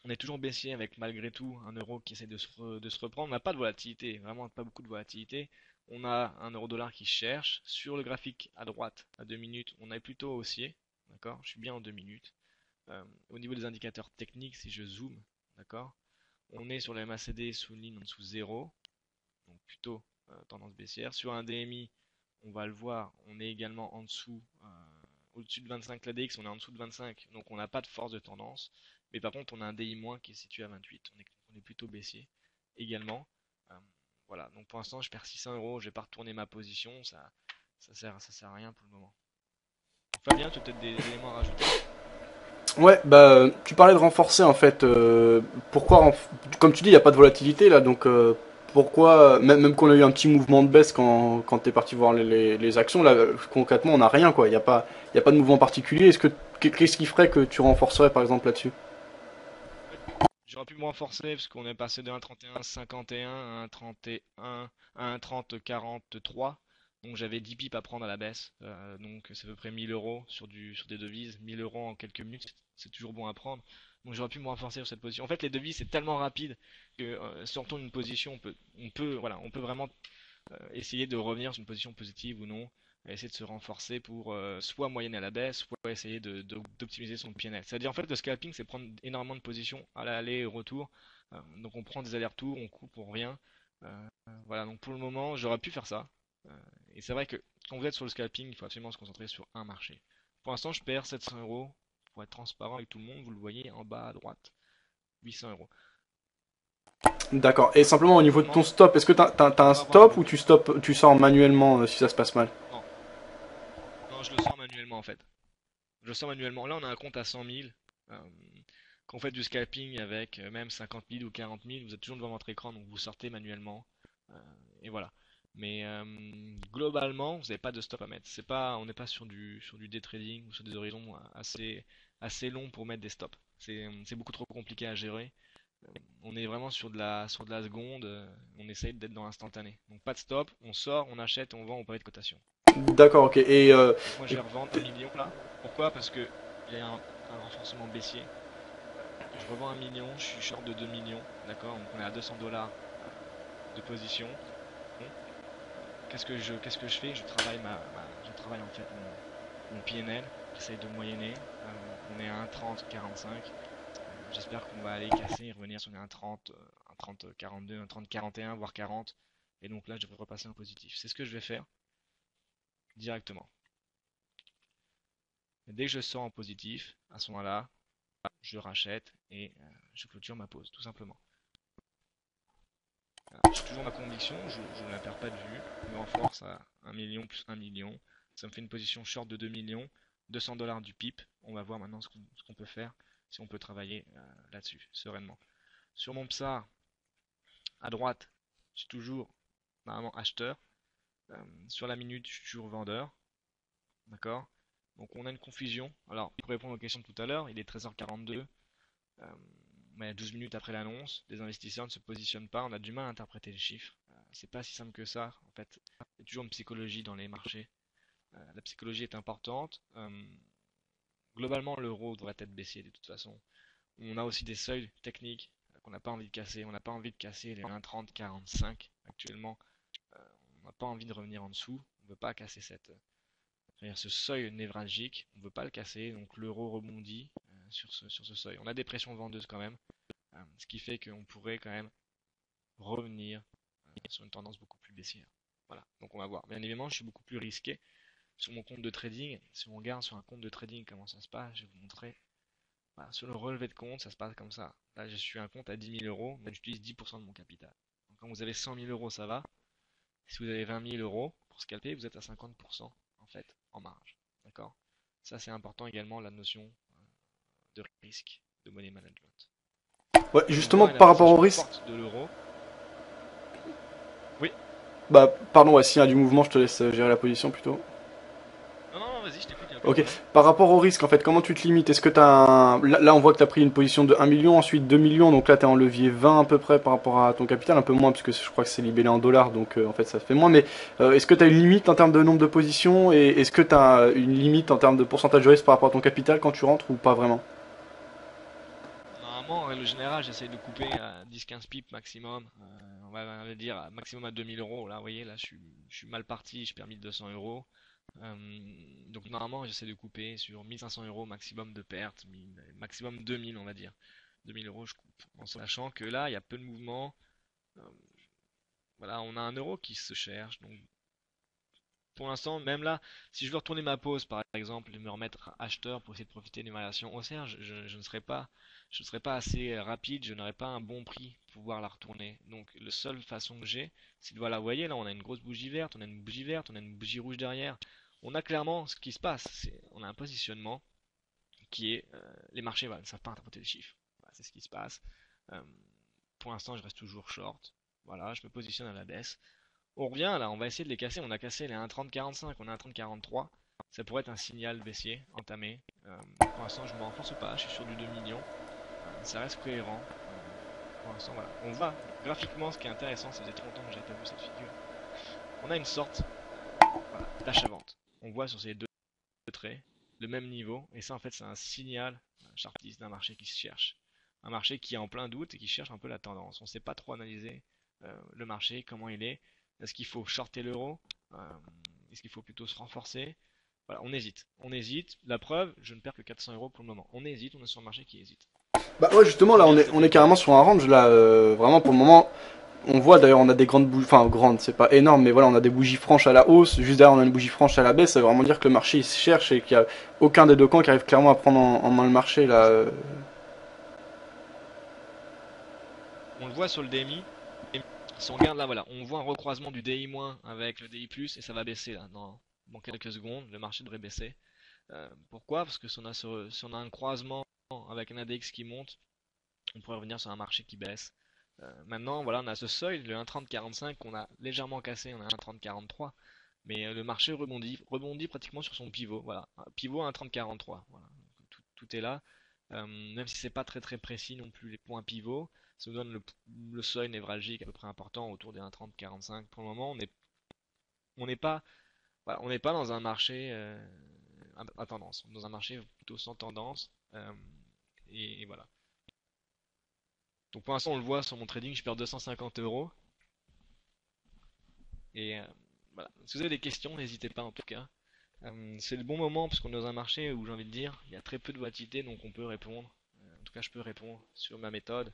on est toujours baissier avec malgré tout un euro qui essaie de se reprendre. On n'a pas de volatilité, vraiment pas beaucoup de volatilité. On a un euro dollar qui cherche. Sur le graphique à droite, à 2 minutes, on est plutôt haussier. D'accord? Je suis bien en 2 minutes. Au niveau des indicateurs techniques, si je zoome, d'accord? On est sur la MACD sous une ligne en dessous 0, donc plutôt tendance baissière. Sur un DMI, on va le voir, on est également en dessous, au-dessus de 25 l'ADX, on est en dessous de 25, donc on n'a pas de force de tendance. Mais par contre, on a un DI- qui est situé à 28, on est plutôt baissier également. Euh, voilà, donc pour l'instant, je perds 600 euros, je vais pas retourner ma position, ça sert à rien pour le moment. Fabien, tu as peut-être des éléments à rajouter? Ouais, bah, tu parlais de renforcer en fait. Comme tu dis, il n'y a pas de volatilité là, donc pourquoi, même qu'on a eu un petit mouvement de baisse quand t'es parti voir les actions, là, concrètement, on n'a rien quoi. Il y a pas de mouvement particulier. Qu'est-ce qui ferait que tu renforcerais par exemple là-dessus? En fait, j'aurais pu me renforcer parce qu'on est passé de 1,31,51 à 1,31, à 1,30,43. Donc j'avais 10 pips à prendre à la baisse. Donc c'est à peu près 1000 euros sur des devises. 1000 euros en quelques minutes, c'est toujours bon à prendre. Donc j'aurais pu me renforcer sur cette position. En fait, les devises, c'est tellement rapide que si on retourne une position, voilà, on peut vraiment essayer de revenir sur une position positive ou non, essayer de se renforcer pour soit moyenner à la baisse, soit essayer d'optimiser son PNL. C'est-à-dire en fait le scalping c'est prendre énormément de positions à l'aller et au retour. Donc on prend des allers-retours, on coupe pour rien. Voilà, donc pour le moment, j'aurais pu faire ça. Et c'est vrai que quand vous êtes sur le scalping, il faut absolument se concentrer sur un marché. Pour l'instant, je perds 700 euros. Pour être transparent avec tout le monde, vous le voyez en bas à droite, 800 euros. D'accord. Et simplement au niveau de ton Normalement, stop, est-ce que t'as un on va avoir un stop ou rebond. tu sors manuellement si ça se passe mal? Non, non, je le sors manuellement en fait. Je le sors manuellement. Là, on a un compte à 100 000. Euh, Quand vous faites du scalping avec même 50 000 ou 40 000, vous êtes toujours devant votre écran, donc vous sortez manuellement. Euh, et voilà. Mais globalement, vous n'avez pas de stop à mettre. C'est pas, on n'est pas sur du day trading ou sur des horizons assez longs pour mettre des stops. C'est beaucoup trop compliqué à gérer. On est vraiment sur de la seconde. On essaye d'être dans l'instantané. Donc pas de stop, on sort, on achète, on vend au pari de cotation. D'accord, ok. Donc moi je vais revendre 1 million là. Pourquoi? Parce que il y a un renforcement baissier. Je revends 1 million, je suis short de 2 millions, d'accord? Donc on est à 200 dollars de position. Bon, qu'est-ce que je fais? Je travaille en fait mon PNL. J'essaye de moyenner. On est à 1,30-45. J'espère qu'on va aller casser et revenir sur un 30, un 30-42, un 30-41, voire 40. Et donc là, je devrais repasser en positif. C'est ce que je vais faire directement. Et dès que je sors en positif, à ce moment-là, je rachète et je clôture ma pause, tout simplement. J'ai toujours ma conviction, je ne la perds pas de vue. Je me renforce à 1 million plus 1 million. Ça me fait une position short de 2 millions, 200 dollars du PIP. On va voir maintenant ce qu'on peut faire, si on peut travailler là-dessus, sereinement. Sur mon PSA, à droite, je suis toujours normalement acheteur. Sur la minute, je suis toujours vendeur. D'accord? Donc on a une confusion. Alors, pour répondre aux questions de tout à l'heure, il est 13h42. Mais 12 minutes après l'annonce, les investisseurs ne se positionnent pas, on a du mal à interpréter les chiffres. C'est pas si simple que ça. En fait, il y a toujours une psychologie dans les marchés. La psychologie est importante. Globalement, l'euro devrait être baissier de toute façon. On a aussi des seuils techniques qu'on n'a pas envie de casser. On n'a pas envie de casser les 1,30-45 actuellement. On n'a pas envie de revenir en dessous. On ne veut pas casser ce seuil névralgique. On ne veut pas le casser. Donc l'euro rebondit sur ce seuil. On a des pressions vendeuses quand même. Ce qui fait qu'on pourrait quand même revenir sur une tendance beaucoup plus baissière. Voilà, donc on va voir. Bien évidemment, je suis beaucoup plus risqué sur mon compte de trading. Si on regarde sur un compte de trading comment ça se passe, je vais vous montrer. Voilà, sur le relevé de compte, ça se passe comme ça. Là, je suis un compte à 10 000 euros, mais j'utilise 10% de mon capital. Donc, quand vous avez 100 000 euros, ça va. Si vous avez 20 000 euros pour scalper, vous êtes à 50% en fait en marge. D'accord? Ça, c'est important également, la notion de risque de money management. Ouais, Si on justement voit une par rapport au appréciation risque. forte de l'euro, oui. Bah, pardon, ouais, s'il y a du mouvement, je te laisse gérer la position plutôt. Non, non, non, vas-y, je t'écoute, il n'y a aucun Ok. problème. Par rapport au risque, en fait, comment tu te limites? Est-ce que t'as un... Là, on voit que t'as pris une position de 1 million, ensuite 2 millions, donc là, t'es en levier 20 à peu près par rapport à ton capital, un peu moins, parce que je crois que c'est libellé en dollars, donc en fait, ça fait moins. Mais est-ce que t'as une limite en termes de nombre de positions, et est-ce que t'as une limite en termes de pourcentage de risque par rapport à ton capital quand tu rentres, ou pas vraiment? Normalement, en règle générale, j'essaye de couper à 10-15 pips maximum. On va dire maximum à 2000 euros. Là, vous voyez, là, je suis mal parti, je perds 1200 euros. Donc, normalement, j'essaie de couper sur 1500 euros maximum de pertes, maximum 2000, on va dire. 2000 euros, je coupe. En sachant que là, il y a peu de mouvements. Euh, voilà, on a un euro qui se cherche. Donc, pour l'instant, même là, si je veux retourner ma pause, par exemple, et me remettre acheteur pour essayer de profiter d'une variation haussière, je ne serai pas assez rapide, je n'aurai pas un bon prix pour pouvoir la retourner. Donc, la seule façon que j'ai, c'est de, voilà, vous voyez, là, on a une grosse bougie verte, on a une bougie verte, on a une bougie rouge derrière. On a clairement ce qui se passe. On a un positionnement qui est, les marchés, voilà, ne savent pas interpréter les chiffres. Voilà, c'est ce qui se passe. Euh, pour l'instant, je reste toujours short. Voilà, je me positionne à la baisse. On revient là, on va essayer de les casser. On a cassé les 1,30-45, on a 1,30-43. Ça pourrait être un signal baissier entamé. Pour l'instant, je ne me renforce pas, je suis sur du 2 millions. Ça reste cohérent. Pour l'instant, voilà. On voit graphiquement ce qui est intéressant, ça faisait trop longtemps que j'avais pas vu cette figure. On a une sorte voilà, d'achat-vente. On voit sur ces deux traits le même niveau, et ça en fait c'est un signal chartiste d'un marché qui se cherche. Un marché qui est en plein doute et qui cherche un peu la tendance. On ne sait pas trop analyser le marché, comment il est. Est-ce qu'il faut shorter l'euro? Est-ce qu'il faut plutôt se renforcer? Voilà, on hésite. On hésite. La preuve, je ne perds que 400 euros pour le moment. On hésite, on est sur un marché qui hésite. Bah ouais, justement, J'aime là, bien cet on est état carrément d'esprit. sur un range, là, vraiment, pour le moment. On voit d'ailleurs, on a des grandes bougies, enfin grandes, c'est pas énorme, mais voilà, on a des bougies franches à la hausse. Juste derrière, on a une bougie franche à la baisse. Ça veut vraiment dire que le marché il se cherche et qu'il y a aucun des deux camps qui arrive clairement à prendre en main le marché là. On le voit sur le DMI. Si on regarde là, voilà, on voit un recroisement du DI- avec le DI+, et ça va baisser là, dans quelques secondes, le marché devrait baisser. Pourquoi? Parce que si on a un croisement avec un ADX qui monte, on pourrait revenir sur un marché qui baisse. Maintenant, voilà, on a ce seuil, le 1,3045 qu'on a légèrement cassé, on a un 1,3043, mais le marché rebondit pratiquement sur son pivot. Voilà, un pivot à 1,3043. Voilà, tout est là. Même si c'est pas très très précis non plus les points pivots, ça nous donne le seuil névralgique à peu près important autour des 1,3045. Pour le moment, on n'est pas, voilà, on n'est pas dans un marché à tendance, dans un marché plutôt sans tendance. Et voilà. Donc pour l'instant, on le voit sur mon trading, je perds 250 euros. Et voilà. Si vous avez des questions, n'hésitez pas en tout cas. C'est le bon moment parce qu'on est dans un marché où j'ai envie de dire, il y a très peu de volatilité, donc on peut répondre. En tout cas, je peux répondre sur ma méthode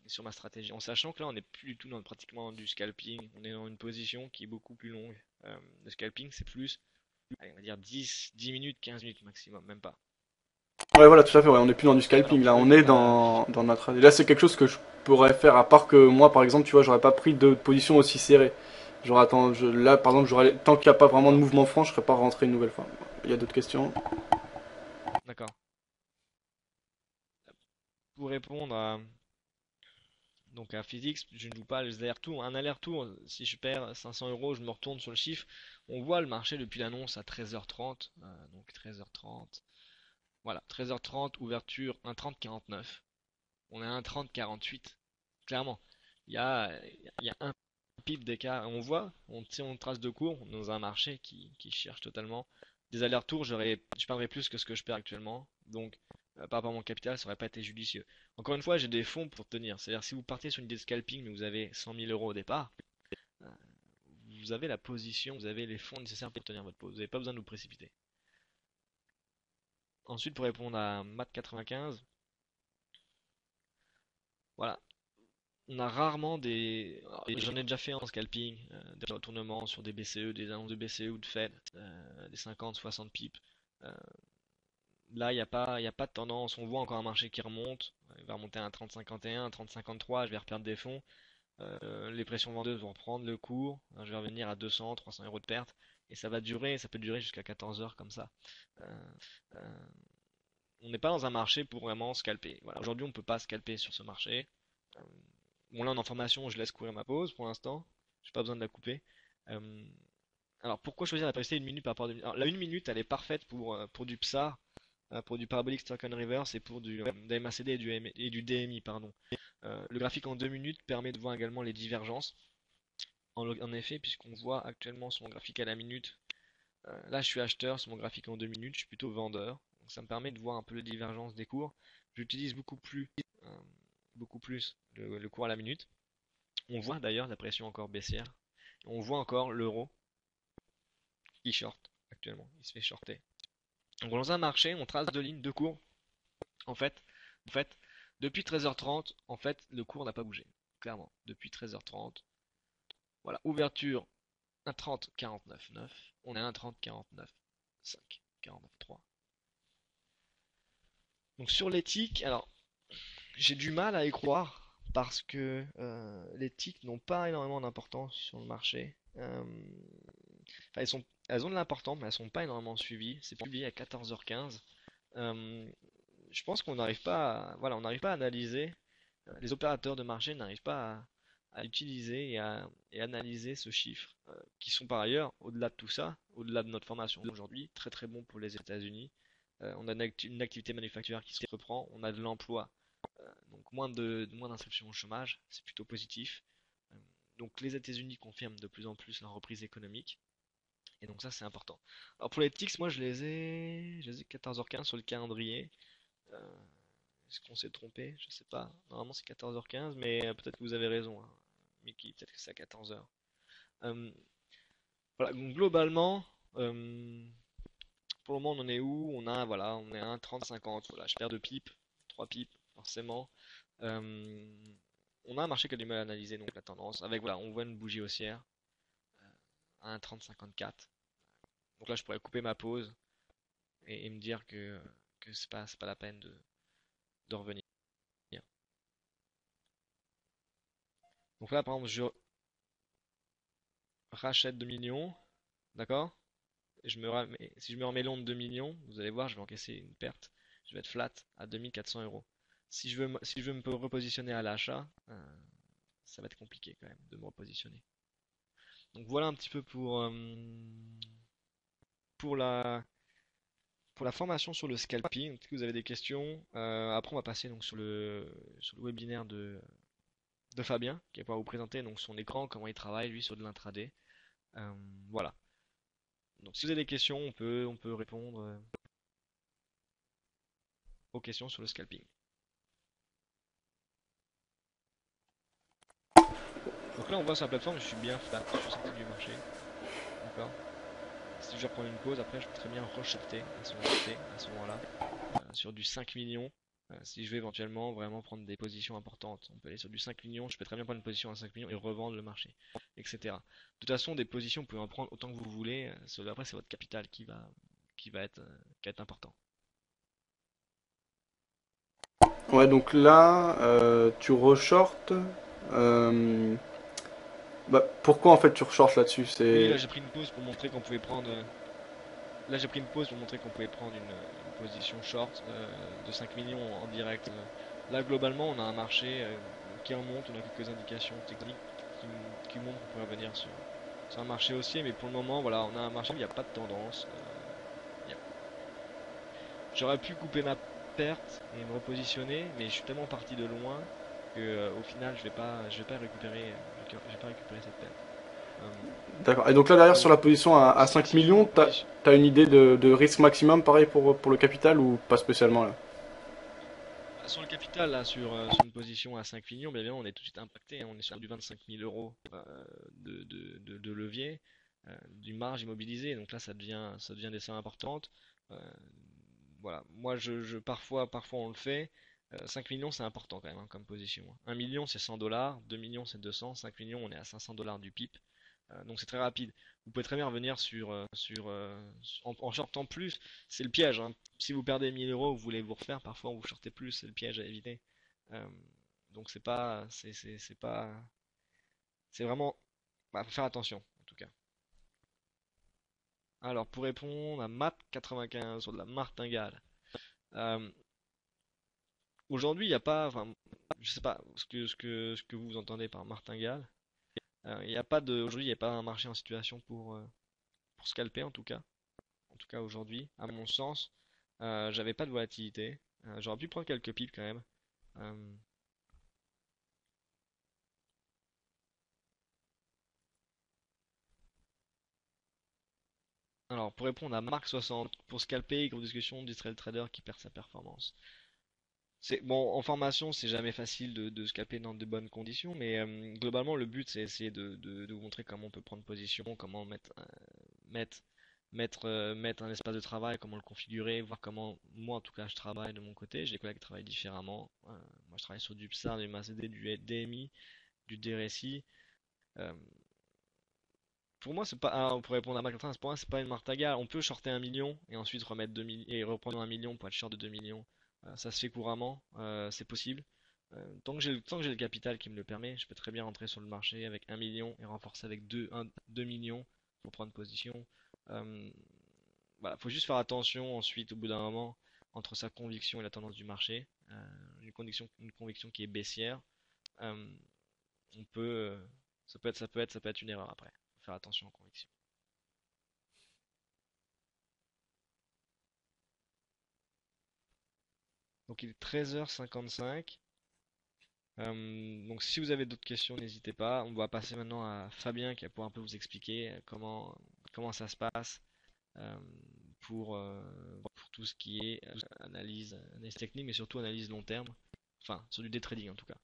et sur ma stratégie. En sachant que là, on n'est plus du tout pratiquement du scalping. On est dans une position qui est beaucoup plus longue. Le scalping, c'est plus, allez, on va dire 10 minutes, 15 minutes maximum, même pas. Ouais, voilà, tout à fait. Ouais, on est plus dans du Alors scalping là. pour On est répondre à... dans notre. Là, c'est quelque chose que je pourrais faire à part que moi, par exemple, tu vois, j'aurais pas pris de position aussi serrée. Genre, attends, là, par exemple, tant qu'il n'y a pas vraiment de D'accord, mouvement franc, je serais pas rentré une nouvelle fois. Il y a d'autres questions. d'accord. Pour répondre à... Donc à physique, je ne joue pas les allers-retours. Un aller-retour, si je perds 500 euros, je me retourne sur le chiffre. On voit le marché depuis l'annonce à 13h30. Donc 13h30. Voilà, 13h30, ouverture 1,3049. On est à 1,3048. Clairement, il y a un pip d'écart. On voit, si on trace de cours, dans un marché qui cherche totalement des allers-retours, je perdrais plus que ce que je perds actuellement. Donc, par rapport à mon capital, ça aurait pas été judicieux. Encore une fois, j'ai des fonds pour tenir. C'est-à-dire, si vous partez sur une idée de scalping, mais vous avez 100 000 euros au départ, euh, vous avez la position, vous avez les fonds nécessaires pour tenir votre pause. Vous n'avez pas besoin de vous précipiter. Ensuite, pour répondre à Mat95, voilà, on a rarement des. Alors, j'en ai déjà fait en scalping, des retournements sur des BCE, des annonces de BCE ou de Fed, des 50-60 pips. Euh, Là, il y a pas de tendance. On voit encore un marché qui remonte. Il va remonter à un 30-51, un 30-53. Je vais reperdre des fonds. Les pressions vendeuses vont reprendre le cours. Je vais revenir à 200, 300 euros de perte. Et ça va durer, ça peut durer jusqu'à 14 heures comme ça. Euh, euh, on n'est pas dans un marché pour vraiment scalper. Voilà. Aujourd'hui, on ne peut pas scalper sur ce marché. Euh, Bon, là en information, je laisse courir ma pause pour l'instant. J'ai pas besoin de la couper. Euh, alors pourquoi choisir la passer une minute par rapport à 2 minutes? Alors, la une minute, elle est parfaite pour du PSAR, pour du Parabolic Stock and Reverse et pour du MACD et du DMI, pardon. Le graphique en 2 minutes permet de voir également les divergences. En effet, puisqu'on voit actuellement sur mon graphique à la minute, là je suis acheteur, sur mon graphique en 2 minutes, je suis plutôt vendeur. Donc ça me permet de voir un peu les divergences des cours. J'utilise euh, beaucoup plus le cours à la minute. On voit d'ailleurs la pression encore baissière. On voit encore l'euro qui short actuellement. Il se fait shorter. Donc dans un marché, on trace deux lignes, deux cours. En fait, depuis 13h30, en fait, le cours n'a pas bougé. Clairement, depuis 13h30. Voilà, ouverture 1,30,49,9. On est à 1,30,49,5, 49,3. Donc sur l'éthique, alors j'ai du mal à y croire parce que les tics n'ont pas énormément d'importance sur le marché. Enfin, elles ont de l'importance, mais elles sont pas énormément suivies. C'est publié à 14h15. Euh, je pense qu'on n'arrive pas voilà, on n'arrive pas à analyser, les opérateurs de marché n'arrivent pas à utiliser et analyser ce chiffre, qui sont par ailleurs, au-delà de tout ça, au-delà de notre formation aujourd'hui, très très bon pour les États-Unis. On a une activité manufacturière qui se reprend, on a de l'emploi, donc moins d'inscriptions au chômage, c'est plutôt positif. Euh, donc les États-Unis confirment de plus en plus leur reprise économique. Et donc ça c'est important. Alors pour les tics, moi je les ai 14h15 sur le calendrier. Euh, Est-ce qu'on s'est trompé? Je sais pas. Normalement c'est 14h15, mais peut-être que vous avez raison, hein. Mickey, peut-être que c'est à 14h. Voilà, donc globalement, euh, pour le moment on en est où? On est à 1,30-50. Voilà, je perds 2 pips, 3 pips, forcément. Euh, on a un marché qui a du mal à analyser donc la tendance. Avec voilà, on voit une bougie haussière à 1,3054. Donc là, je pourrais couper ma pause et me dire que c'est pas la peine de revenir. Donc là, par exemple, je rachète 2 millions, d'accord? Si je me remets long de 2 millions, vous allez voir, je vais encaisser une perte. Je vais être flat à 2 400 euros. Si je veux me repositionner à l'achat, ça va être compliqué quand même de me repositionner. Donc voilà un petit peu pour la, pour la formation sur le scalping. Donc, si vous avez des questions, après on va passer donc sur le webinaire de Fabien qui va pouvoir vous présenter donc son écran, comment il travaille lui sur de l'intraday. Euh, voilà. Donc si vous avez des questions, on peut répondre aux questions sur le scalping. Donc là on voit sur la plateforme, je suis bien flat, je suis sorti du marché. D'accord? Si je vais reprendre une pause, après je peux très bien rejeter à ce moment-là sur du 5 millions. Si je vais éventuellement vraiment prendre des positions importantes, on peut aller sur du 5 millions, je peux très bien prendre une position à 5 millions et revendre le marché, etc. De toute façon, des positions, vous pouvez en prendre autant que vous voulez. Après, c'est votre capital qui va être important. Ouais, donc là, tu reshortes. euh, Bah, pourquoi en fait tu reshortes là-dessus? Oui, C'est. là j'ai pris une pause pour montrer qu'on pouvait prendre. Là j'ai pris une pause pour montrer qu'on pouvait prendre une position short de 5 millions en direct. Là globalement on a un marché qui remonte, on a quelques indications techniques qui montrent qu'on pourrait revenir sur un marché haussier, mais pour le moment voilà, on a un marché où il n'y a pas de tendance. Il y a- J'aurais pu couper ma perte et me repositionner, mais je suis tellement parti de loin que au final je vais pas récupérer, je vais pas récupérer cette perte. Euh, D'accord. Et donc là derrière sur donc la position à 5 si je veux me millions, repositionner. t'as une idée de risque maximum pareil pour le capital ou pas spécialement là? Sur le capital, là, sur une position à 5 millions, bien évidemment, on est tout de suite impacté, hein. On est sur du 25 000 euros de levier, d'une marge immobilisée. Donc là, ça devient des sommes importantes. Euh, voilà. Moi, parfois, on le fait. 5 millions, c'est important quand même, hein, comme position. 1 million, c'est 100 dollars. 2 millions, c'est 200. 5 millions, on est à 500 dollars du PIB. Donc c'est très rapide. Vous pouvez très bien revenir en shortant plus. C'est le piège, hein. Si vous perdez 1000 euros, vous voulez vous refaire, parfois vous shortez plus, c'est le piège à éviter. Euh, donc c'est vraiment, bah, faut faire attention en tout cas. Alors pour répondre à Matt95 sur de la martingale. Euh, Aujourd'hui, il n'y a pas, enfin, je sais pas ce que vous entendez par martingale. Il n'y a pas aujourd'hui, il n'y a pas un marché en situation pour scalper en tout cas. En tout cas aujourd'hui, à mon sens, j'avais pas de volatilité. J'aurais pu prendre quelques pips quand même. Euh, alors pour répondre à Marc 60, pour scalper, grosse discussion d'Israël Trader qui perd sa performance. C'est bon en formation, c'est jamais facile de scalper dans de bonnes conditions, mais globalement le but c'est essayer de vous montrer comment on peut prendre position, comment mettre mettre un espace de travail, comment le configurer, voir comment moi en tout cas je travaille de mon côté. J'ai des collègues qui travaillent différemment. Moi je travaille sur du PSAR, du MACD, du DMI, du DRSI. Euh, pour moi c'est pas pour répondre à Marc Martin, pour moi c'est pas une martingale. On peut shorter 1 million et ensuite remettre 2 millions et reprendre 1 million pour être short de 2 millions. Ça se fait couramment, c'est possible. Tant que j'ai le capital qui me le permet, je peux très bien rentrer sur le marché avec 1 million et renforcer avec 2 millions pour prendre position. Euh, Voilà, faut juste faire attention ensuite au bout d'un moment entre sa conviction et la tendance du marché. Une conviction qui est baissière, euh, on peut, ça peut être une erreur après. Faut faire attention aux convictions. Donc il est 13h55. Donc si vous avez d'autres questions, n'hésitez pas. On va passer maintenant à Fabien qui va pouvoir un peu vous expliquer comment ça se passe euh, pour tout ce qui est analyse technique, mais surtout analyse long terme. Enfin, sur du day trading en tout cas.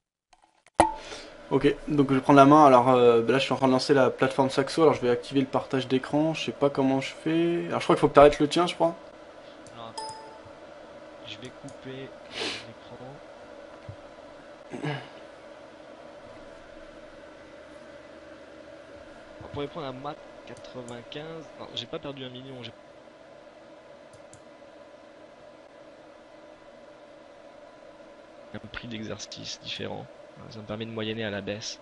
Ok, donc je vais prendre la main. Alors bah là, je suis en train de lancer la plateforme Saxo. Alors je vais activer le partage d'écran. Je sais pas comment je fais. Alors je crois qu'il faut que tu arrêtes le tien, je crois. Alors attends, je vais couper l'écran. pourrait prendre un mat 95. Non, j'ai pas perdu 1 million, j'ai un prix d'exercice différent. Ça me permet de moyenner à la baisse.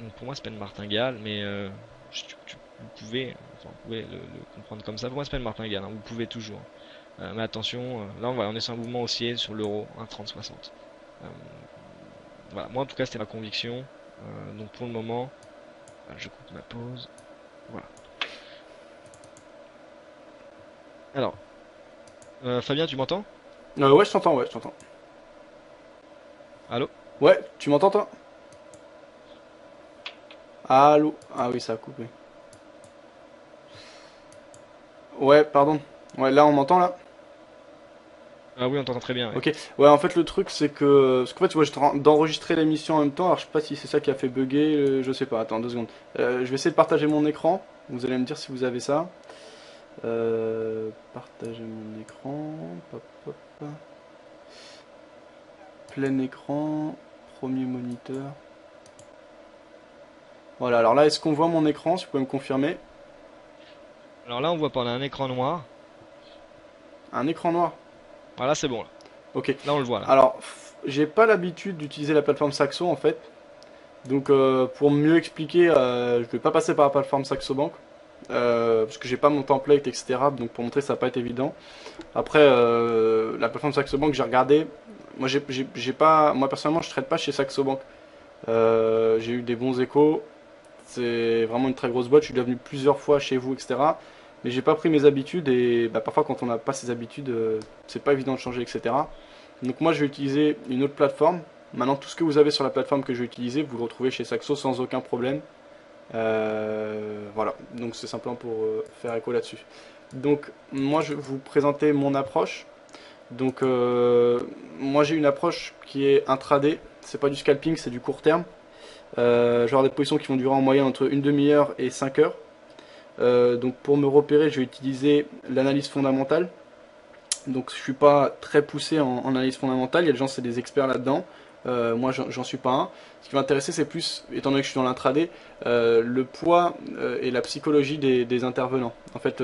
Donc pour moi, c'est pas une martingale, mais vous pouvez, enfin, vous pouvez le comprendre comme ça. Pour moi, c'est pas une martingale, hein, vous pouvez toujours. Mais attention, là on est sur un mouvement haussier sur l'euro, 1,3060. Euh, voilà, moi en tout cas, c'était ma conviction. Donc pour le moment, je coupe ma pause. Voilà. Alors, Fabien, tu m'entends? Ouais, je t'entends, ouais, je t'entends. Allô? Ouais, tu m'entends toi? Allô? Ah oui, ça a coupé. Ouais, pardon. Ouais, là on m'entend là? Ah oui, on t'entend très bien, ouais. Ok. Ouais, en fait le truc c'est que... Parce qu'en fait, tu vois, j'étais en train d'enregistrer l'émission en même temps, alors je sais pas si c'est ça qui a fait bugger, je sais pas, attends 2 secondes. Je vais essayer de partager mon écran, vous allez me dire si vous avez ça. Partager mon écran, pop, pop, pop. Plein écran, premier moniteur. Voilà, alors là, est-ce qu'on voit mon écran, si vous pouvez me confirmer? Alors là, on voit pas, on a un écran noir. Un écran noir. Voilà, c'est bon là. Ok. Là, on le voit là. Alors, j'ai pas l'habitude d'utiliser la plateforme Saxo en fait. Donc, pour mieux expliquer, je vais pas passer par la plateforme Saxo Bank. Parce que j'ai pas mon template, etc. Donc, pour montrer, ça va pas être évident. Après, la plateforme Saxo Bank, j'ai regardé. Moi, j'ai pas, moi personnellement, je traite pas chez Saxo Bank. J'ai eu des bons échos. C'est vraiment une très grosse boîte. Je suis déjà venu plusieurs fois chez vous, etc. Mais j'ai pas pris mes habitudes et bah, parfois quand on n'a pas ses habitudes, c'est pas évident de changer, etc. Donc moi je vais utiliser une autre plateforme. Maintenant tout ce que vous avez sur la plateforme que je vais utiliser, vous le retrouvez chez Saxo sans aucun problème. Voilà, donc c'est simplement pour faire écho là-dessus. Donc moi je vais vous présenter mon approche. Donc moi j'ai une approche qui est intraday. C'est pas du scalping, c'est du court terme. Genre des positions qui vont durer en moyenne entre une demi-heure et 5 heures. Donc pour me repérer, je vais utiliser l'analyse fondamentale. Donc je suis pas très poussé en analyse fondamentale. Il y a des gens, c'est des experts là-dedans. Moi, j'en suis pas un. Ce qui m'intéressait, c'est plus, étant donné que je suis dans l'intraday, le poids et la psychologie des intervenants. En fait,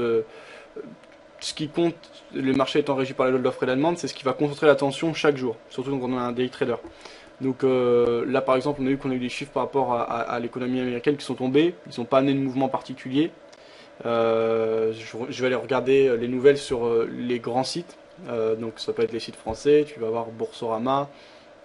ce qui compte, le marché étant régi par la loi de l'offre et la demande, c'est ce qui va concentrer l'attention chaque jour, surtout quand on a un day trader. Donc là, par exemple, on a vu qu'on a eu des chiffres par rapport à l'économie américaine qui sont tombés. Ils n'ont pas amené de mouvement particulier. Je vais aller regarder les nouvelles sur les grands sites. Donc ça peut être les sites français, tu vas avoir Boursorama,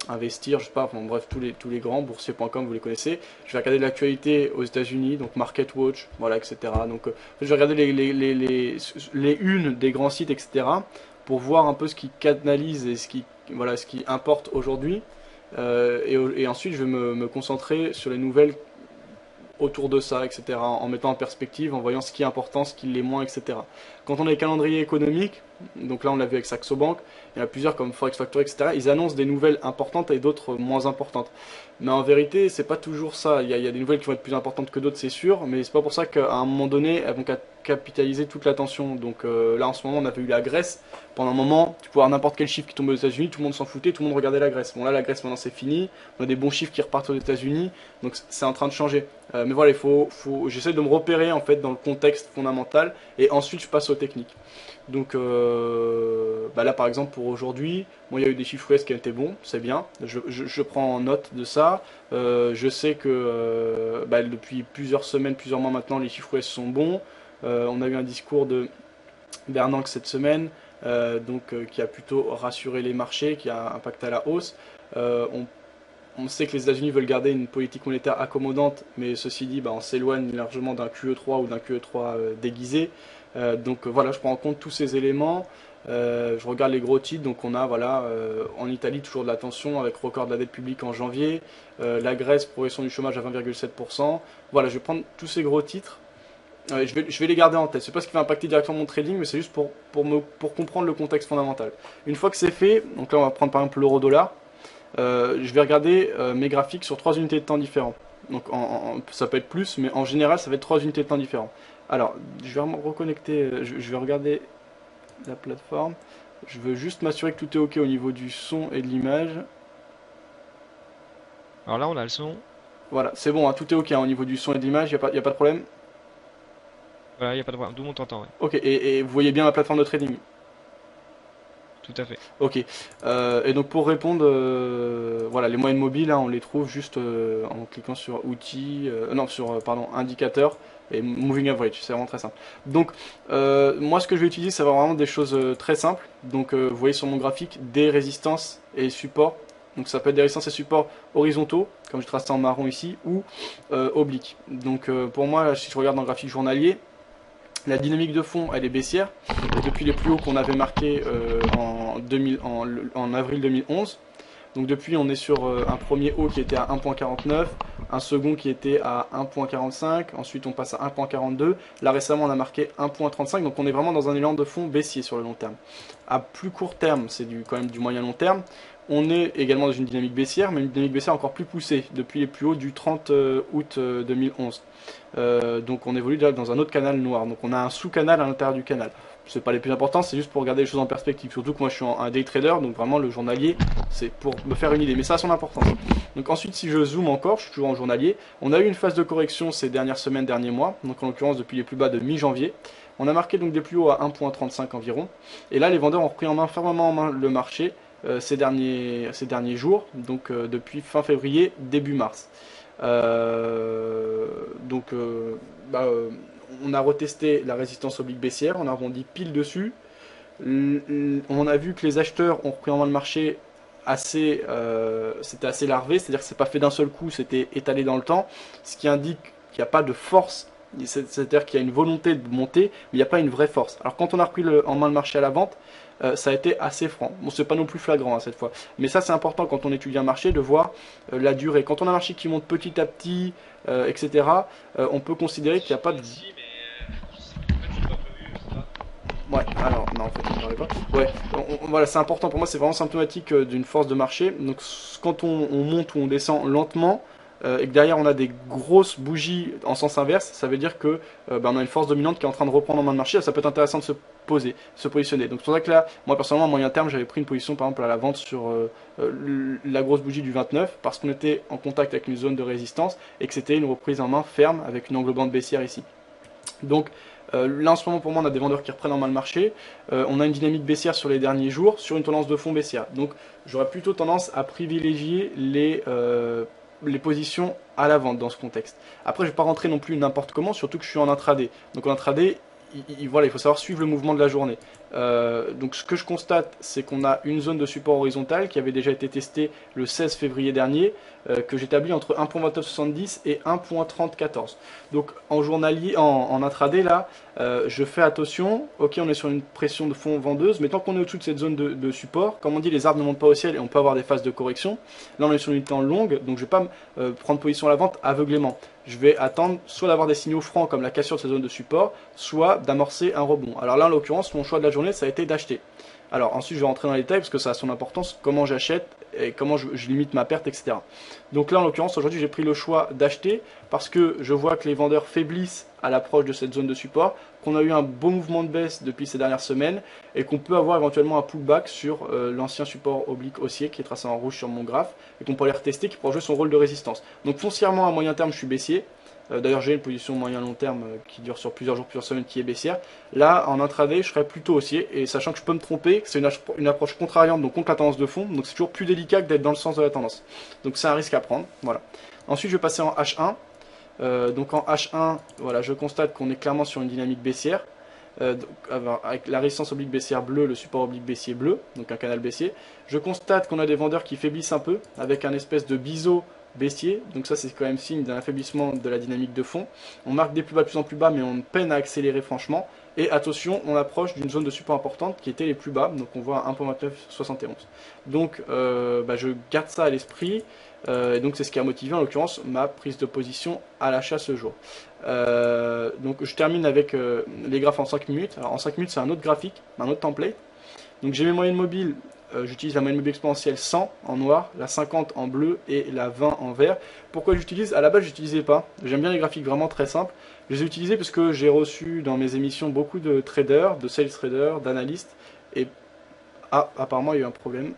Investir, je sais pas, enfin, bref, tous les grands, boursier.com, vous les connaissez. Je vais regarder l'actualité aux États-Unis, donc Market Watch, voilà, etc. Donc je vais regarder les unes des grands sites, etc. pour voir un peu ce qui canalise et voilà, ce qui importe aujourd'hui. Et ensuite, je vais me concentrer sur les nouvelles autour de ça, etc. En mettant en perspective, en voyant ce qui est important, ce qui l'est moins, etc. Quand on a les calendriers économiques, donc là on l'a vu avec Saxo Bank, il y en a plusieurs comme Forex Factory, etc. Ils annoncent des nouvelles importantes et d'autres moins importantes. Mais en vérité, c'est pas toujours ça. Il y a des nouvelles qui vont être plus importantes que d'autres, c'est sûr, mais c'est pas pour ça qu'à un moment donné, elles vont capitaliser toute l'attention. Donc là en ce moment, on avait eu la Grèce. Pendant un moment, tu pouvais avoir n'importe quel chiffre qui tombait aux États-Unis, tout le monde s'en foutait, tout le monde regardait la Grèce. Bon là, la Grèce maintenant c'est fini, on a des bons chiffres qui repartent aux États-Unis, donc c'est en train de changer. Mais voilà, j'essaie de me repérer en fait dans le contexte fondamental et ensuite je passe aux techniques. Donc bah là par exemple pour aujourd'hui, moi il y a eu des chiffres US qui étaient bons, c'est bien. Je prends en note de ça. Je sais que bah, depuis plusieurs semaines, plusieurs mois maintenant, les chiffres US sont bons. On a eu un discours de Bernanke cette semaine, qui a plutôt rassuré les marchés, qui a impacté à la hausse. On sait que les États-Unis veulent garder une politique monétaire accommodante, mais ceci dit, bah, on s'éloigne largement d'un QE3 ou d'un QE3 déguisé. Donc voilà, je prends en compte tous ces éléments. Je regarde les gros titres, donc on a voilà, en Italie toujours de la tension avec record de la dette publique en janvier, la Grèce, progression du chômage à 20,7%. Voilà, je vais prendre tous ces gros titres. Je vais les garder en tête. C'est pas ce qui va impacter directement mon trading, mais c'est juste pour comprendre le contexte fondamental. Une fois que c'est fait, donc là on va prendre par exemple l'euro-dollar. Je vais regarder mes graphiques sur 3 unités de temps différents. Donc ça peut être plus, mais en général ça va être 3 unités de temps différents. Alors, je vais me reconnecter, je vais regarder la plateforme. Je veux juste m'assurer que tout est ok au niveau du son et de l'image. Alors là, on a le son. Voilà, c'est bon, hein, tout est ok hein, au niveau du son et de l'image, y a pas de problème. Voilà, il n'y a pas de problème. D'où mon t'entend, ouais. Ok, et vous voyez bien ma plateforme de trading. Tout à fait. Ok. Et donc pour répondre, voilà, les moyennes mobiles, hein, on les trouve juste en cliquant sur outils, non, sur pardon, indicateur et moving average. C'est vraiment très simple. Donc moi, ce que je vais utiliser, ça va vraiment des choses très simples. Donc vous voyez sur mon graphique des résistances et supports. Donc ça peut être des résistances et supports horizontaux, comme je trace ça en marron ici, ou obliques. Donc pour moi, là, si je regarde dans le graphique journalier, la dynamique de fond, elle est baissière, depuis les plus hauts qu'on avait marqués en avril 2011. Donc depuis, on est sur un premier haut qui était à 1.49, un second qui était à 1.45, ensuite on passe à 1.42. Là récemment, on a marqué 1.35, donc on est vraiment dans un élan de fond baissier sur le long terme. À plus court terme, c'est quand même du moyen long terme, on est également dans une dynamique baissière, mais une dynamique baissière encore plus poussée depuis les plus hauts du 30 août 2011. Donc on évolue déjà dans un autre canal noir. Donc on a un sous-canal à l'intérieur du canal. C'est pas les plus importants, c'est juste pour regarder les choses en perspective. Surtout que moi je suis un day trader, donc vraiment le journalier, c'est pour me faire une idée. Mais ça a son importance. Donc ensuite, si je zoome encore, je suis toujours en journalier. On a eu une phase de correction ces dernières semaines, derniers mois. Donc en l'occurrence depuis les plus bas de mi-janvier. On a marqué donc des plus hauts à 1.35 environ. Et là, les vendeurs ont repris fermement en main le marché ces derniers jours. Donc depuis fin février, début mars. Donc, on a retesté la résistance oblique baissière, on a rebondi pile dessus. On a vu que les acheteurs ont repris en main le marché c'était assez larvé, c'est-à-dire que c'est pas fait d'un seul coup, c'était étalé dans le temps, ce qui indique qu'il n'y a pas de force, c'est-à-dire qu'il y a une volonté de monter, mais il n'y a pas une vraie force. Alors quand on a repris en main le marché à la vente, ça a été assez franc. Bon, c'est pas non plus flagrant hein, cette fois, mais ça c'est important quand on étudie un marché de voir la durée. Quand on a un marché qui monte petit à petit, etc., on peut considérer qu'il n'y a pas de. Ouais, alors, non, en fait, je ne parlais pas. Ouais, voilà, c'est important pour moi, c'est vraiment symptomatique d'une force de marché. Donc, quand on monte ou on descend lentement, et que derrière on a des grosses bougies en sens inverse, ça veut dire que on a une force dominante qui est en train de reprendre en main le marché. Ça peut être intéressant de se poser, se positionner. Donc, c'est pour ça que là, moi personnellement, à moyen terme, j'avais pris une position par exemple à la vente sur la grosse bougie du 29 parce qu'on était en contact avec une zone de résistance et que c'était une reprise en main ferme avec une englobante baissière ici. Donc là en ce moment pour moi on a des vendeurs qui reprennent en main le marché, on a une dynamique baissière sur les derniers jours, sur une tendance de fond baissière. Donc j'aurais plutôt tendance à privilégier les positions à la vente dans ce contexte. Après je ne vais pas rentrer non plus n'importe comment, surtout que je suis en intraday. Donc en intraday, voilà, il faut savoir suivre le mouvement de la journée. Donc ce que je constate, c'est qu'on a une zone de support horizontal qui avait déjà été testée le 16 février dernier, que j'établis entre 1.2970 et 1.3014. Donc en journalier, en intraday là, je fais attention. Ok, on est sur une pression de fond vendeuse, mais tant qu'on est au-dessus de cette zone de support, comme on dit, les arbres ne montent pas au ciel et on peut avoir des phases de correction. Là, on est sur une temps longue, donc je vais pas prendre position à la vente aveuglément. Je vais attendre soit d'avoir des signaux francs comme la cassure de cette zone de support, soit d'amorcer un rebond. Alors là, en l'occurrence, mon choix de la journée, ça a été d'acheter. Alors ensuite, je vais rentrer dans les détails parce que ça a son importance, comment j'achète et comment je limite ma perte, etc. Donc là, en l'occurrence, aujourd'hui, j'ai pris le choix d'acheter parce que je vois que les vendeurs faiblissent à l'approche de cette zone de support, qu'on a eu un beau mouvement de baisse depuis ces dernières semaines et qu'on peut avoir éventuellement un pullback sur l'ancien support oblique haussier qui est tracé en rouge sur mon graphe et qu'on peut aller retester, qui pourra jouer son rôle de résistance. Donc foncièrement, à moyen terme, je suis baissier. D'ailleurs, j'ai une position moyen-long terme qui dure sur plusieurs jours, plusieurs semaines, qui est baissière. Là, en intraday, je serais plutôt haussier, et sachant que je peux me tromper, c'est une approche contrariante, donc contre la tendance de fond, donc c'est toujours plus délicat que d'être dans le sens de la tendance. Donc c'est un risque à prendre, voilà. Ensuite, je vais passer en H1. Donc en H1, voilà, je constate qu'on est clairement sur une dynamique baissière. Avec la résistance oblique baissière bleue, le support oblique baissier bleu, donc un canal baissier. Je constate qu'on a des vendeurs qui faiblissent un peu, avec un espèce de biseau baissier, donc ça c'est quand même signe d'un affaiblissement de la dynamique de fond. On marque des plus bas de plus en plus bas, mais on peine à accélérer franchement. Et attention, on approche d'une zone de support importante qui était les plus bas, donc on voit 1.2971. Donc je garde ça à l'esprit, et donc c'est ce qui a motivé en l'occurrence ma prise de position à l'achat ce jour. Donc je termine avec les graphes en 5 minutes. Alors en 5 minutes c'est un autre graphique, un autre template. Donc j'ai mes moyennes mobiles. J'utilise la moyenne mobile exponentielle 100 en noir, la 50 en bleu et la 20 en vert. Pourquoi j'utilise? À la base, je n'utilisais pas. J'aime bien les graphiques vraiment très simples. Je les ai utilisés parce que j'ai reçu dans mes émissions beaucoup de traders, de sales traders, d'analystes. Et apparemment, il y a eu un problème.